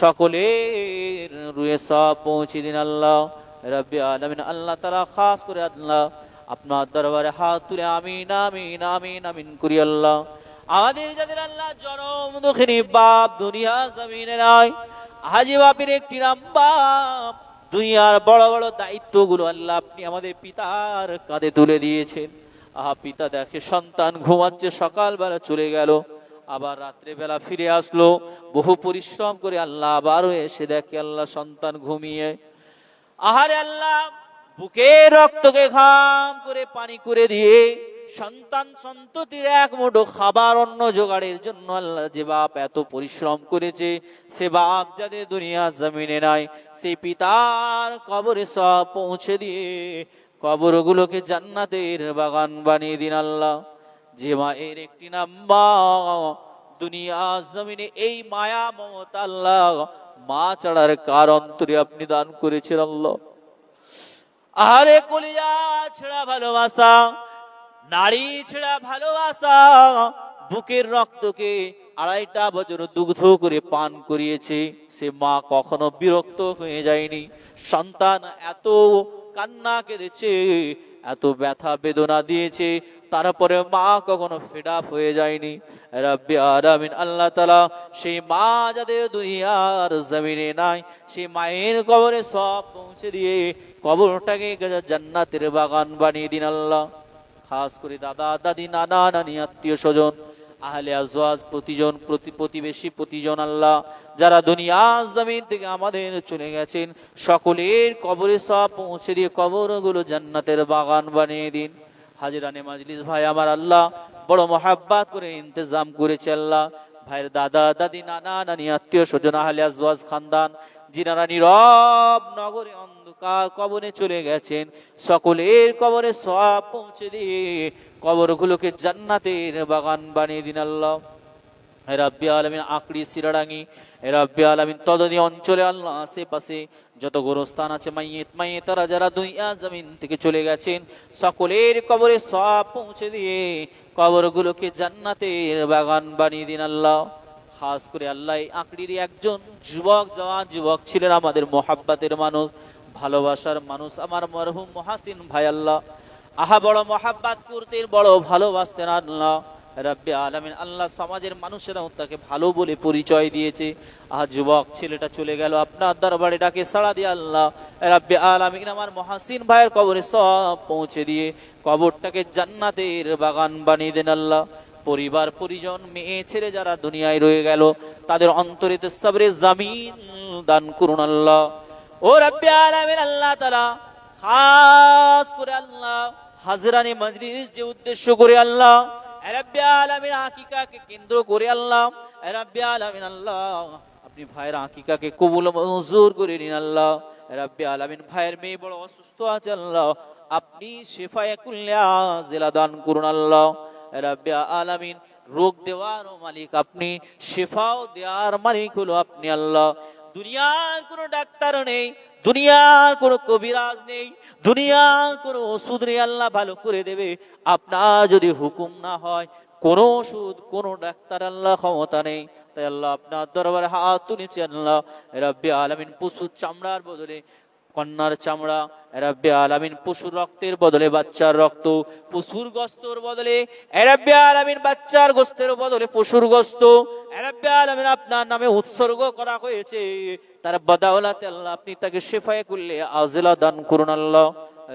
সকলের রুহে সব পৌঁছে দিন আল্লাহ। রব্বি আলামিন আল্লাহ তাআলা খাস করে আল্লাহ আপনার দরবারে হাত তুলে আমিন আমিন আমিন আমিন করি আল্লাহ। আমাদের যাদের আল্লাহ জনম দুঃখিনী বাপ দুনিয়া জমিনে নাই, হাজি বাপের একটি নাম বাপ, দুনিয়ার বড় বড় দায়িত্বগুলো আল্লাহ আপনি আমাদের পিতার কাঁধে তুলে দিয়েছেন। পিতা দেখে সন্তান ঘুমাচ্ছে, সকালবেলা চলে গেল, আবার রাত্রে বেলা ফিরে আসলো, বহু পরিশ্রম করে আল্লাহ আবারও এসে দেখে আল্লাহ সন্তান ঘুমিয়ে। আহারে আল্লাহ বুকের রক্তকে ঘাম করে পানি করে দিয়ে সন্তান সন্ততির এক মুঠো খাবার অন্ন জোগাড়ের জন্য আল্লাহ যে বাপ এত পরিশ্রম করেছে, সে বাপ যাদের দুনিয়া জমিনে নাই, সেই পিতার কবরে সব পৌঁছে দিয়ে কবরগুলোকে জান্নাতের বাগান বানিয়ে দিন আল্লাহ। যে মায়ের একটি নাম মা, দুনিয়া জমিনে এই মায়া মমতা আল্লাহ মা ছাড়ার কার অন্তরে আপনি দান করেছেন আল্লাহ। আরে কলিজা ছেড়া ভালোবাসা, নারী ছেড়া ভালোবাসা, বুকের রক্তকে 2.5 বছর দুগ্ধ করে পান করিয়েছে, সে মা কখনো বিরক্ত হয়ে যায়নি। সন্তান এত কান্না কেঁদেছে, এত ব্যথা বেদনা দিয়েছে, তারপরে মা কখনো ফেড আপ হয়ে যায়নি। রব্বি আলামিন আল্লাহ তাআলা সেই মা যাদের দুনিয়ার জমিনে নাই, সেই মায়ের কবরে সব পৌঁছে দিয়ে কবরটাকে জান্নাতের বাগান বানিয়ে দিন আল্লাহ। খাস করে দাদা দাদি, নানা নানি, আত্মীয় স্বজন, আহলে আজওয়াজ, প্রতিবেশী প্রতিজন আল্লাহ যারা দুনিয়ার জমিন থেকে আমাদের চলে গেছেন, সকলের কবরে সব পৌঁছে দিয়ে কবরগুলো জান্নাতের বাগান বানিয়ে দিন। হাজিরানে মাজলিস ভাই আমার আল্লাহ বড় মহাব্বত করে ইন্তজাম করেছে আল্লাহ। ভাইয়ের দাদা দাদি, নানা নানি, আত্মীয় স্বজন, আহলে আজওয়াজ খানদান যিনারা নীরব নগরে অন্ধকার কবরে চলে গেছেন, সকলের কবরে সব পৌঁছে দিয়ে কবরগুলোকে জান্নাতের বাগান বানিয়ে দিন আল্লাহ। রাব্বি আলামিন আকড়ি, সিরাডাঙ্গি, রাব্বি আলামিন তদনী অঞ্চলে আল্লাহ আশেপাশে যত গোরস্থান আছে, মাইয়েতারা যারা দুনিয়া জমিন থেকে চলে গেছেন, সকলের কবরে সব পৌঁছে দিয়ে কবরগুলোকে জান্নাতের বাগান বানিয়ে দিন আল্লাহ। খাস করে আল্লাহ আকড়ির একজন যুবক, জওয়ান যুবক ছিলেন, আমাদের মোহাব্বতের মানুষ, ভালোবাসার মানুষ, আমার মরহুম মহাসিন ভাই আল্লাহ। বড় মোহাব্বত করতেন, বড় ভালোবাসতেন আল্লাহ। রাব্বি আলামিন আল্লাহ সমাজের মানুষেরাও তাকে ভালো বলে পরিচয় দিয়েছে। যুবক ছেলেটা চলে গেল, আপনার দরবারে ডাকে সাড়া দিয়ে আল্লাহ রাব্বি আলামিন আমার মহাসিন ভাইয়ের কবরে সব পৌঁছে দিয়ে কবরটাকে জান্নাতের বাগান বানিয়ে দেন আল্লাহ। পরিবার পরিজন, মেয়ে ছেলে যারা দুনিয়ায় রয়ে গেল, তাদের অন্তরেতে সবরে জামিন দান করুন আল্লাহ। ও রাব্বি আলামিন আল্লাহ তাআলা খাস করে আল্লাহ হাজরানি মজলিস যে উদ্দেশ্য করে আল্লাহ রাব্বি আলামিন আকিকাকে কেন্দ্র করে আল্লাহ রাব্বি আলামিন আল্লাহ আপনি ভাইয়ের আকিকাকে কবুল মঞ্জুর করে নিন আল্লাহ। রাব্বি আলামিন ভাইয়ের মেয়ে বড় অসুস্থ আছে আল্লাহ, আপনি শিফায়ে কুল্লি আজিলা দান করুন আল্লাহ। রাব্বি আলামিন রোগ দেওয়ার মালিক আপনি, শিফাও দেওয়ার মালিক হলো আপনি আল্লাহ। দুনিয়ার কোনো ডাক্তার নেই, দুনিয়ার কোনো কবিরাজ নেই, দুনিয়ার কোনো ওষুধ নেই আল্লাহ ভালো করে দেবে, আপনার যদি হুকুম না হয় কোনো ওষুধ কোনো ডাক্তার আল্লাহ ক্ষমতা নেই। তাই আল্লাহ আপনার দরবারে হাত তুলেছি আল্লাহ রাব্বি আলামিন পশুর চামড়ার বদলে কন্যার চামড়া, রাব্বি আলামিন পশুর রক্তের বদলে বাচ্চার রক্ত, পশুর গোশতের বদলে রাব্বি আলামিন বাচ্চার গোশতের বদলে পশুর গোশত রাব্বি আলামিন আপনার নামে উৎসর্গ করা হয়েছে, তার বদৌলতে আল্লাহ আপনি তাকে শিফায়ে কুল্লি আজিলা দান করুন আল্লাহ।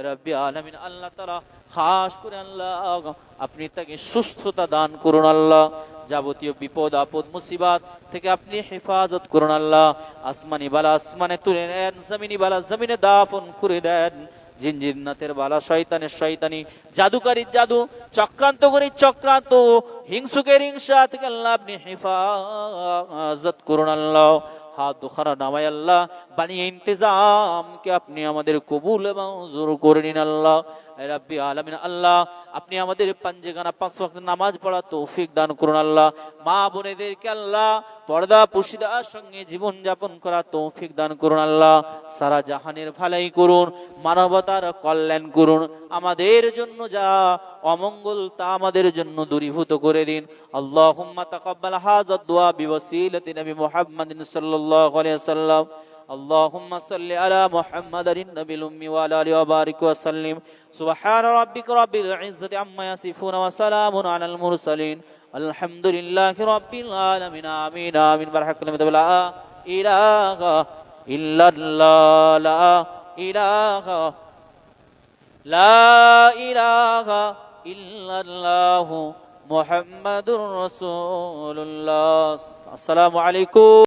রাব্বি আলামিন আল্লাহ তাআলা খাস করে আল্লাহ আপনি তাকে সুস্থতা দান করুন আল্লাহ। যাবতীয় বিপদ আপদ মুসিবত থেকে আপনি হেফাজত করুন আল্লাহ। আসমানি বালা আসমানে তুলে নেন, জমিনি বালা জমিনে দাফন করে দেন। জিনজিন্নাতের বালা, শয়তানের শয়তানি, জাদুকারীর জাদু, চক্রান্তকারীর চক্রান্ত, হিংসুকের হিংসা থেকে আল্লাহ আপনি হেফাজত করুন আল্লাহ। হাত দুখানা নামায় আল্লাহ বানিয়ে ইন্তেজামকে আপনি আমাদের কবুল এবং মঞ্জুর করে নিন আল্লাহ। রাব্বি আলামিন আল্লাহ, আপনি আমাদের পাঞ্জেগানা 5 ওয়াক্ত নামাজ পড়া তৌফিক দান করুন আল্লাহ। মা বোনেদেরকে আল্লাহ পর্দা পুশিদার সঙ্গে জীবন যাপন করা তৌফিক দান করুন আল্লাহ। সারা জাহানের ভালাই করুন, মানবতার কল্যাণ করুন। আমাদের জন্য যা অমঙ্গল তা আমাদের জন্য দূরীভূত করে দিন। আল্লাহুম্মা তাকাব্বাল হাযা দুআ বিওয়াসিলাতি নবী মুহাম্মাদিন সাল্লাল্লাহু আলাইহি ওয়াসাল্লাম। اللهم صل على محمد النبي الأمي وعلى آله وبارك وسلم. سبحان ربك رب العزة عما يصفون وسلام على المرسلين الحمد لله رب العالمين. آمين آمين. برحق لم لا إله إلا الله لا إله لا إله إلا الله محمد رسول الله. السلام عليكم.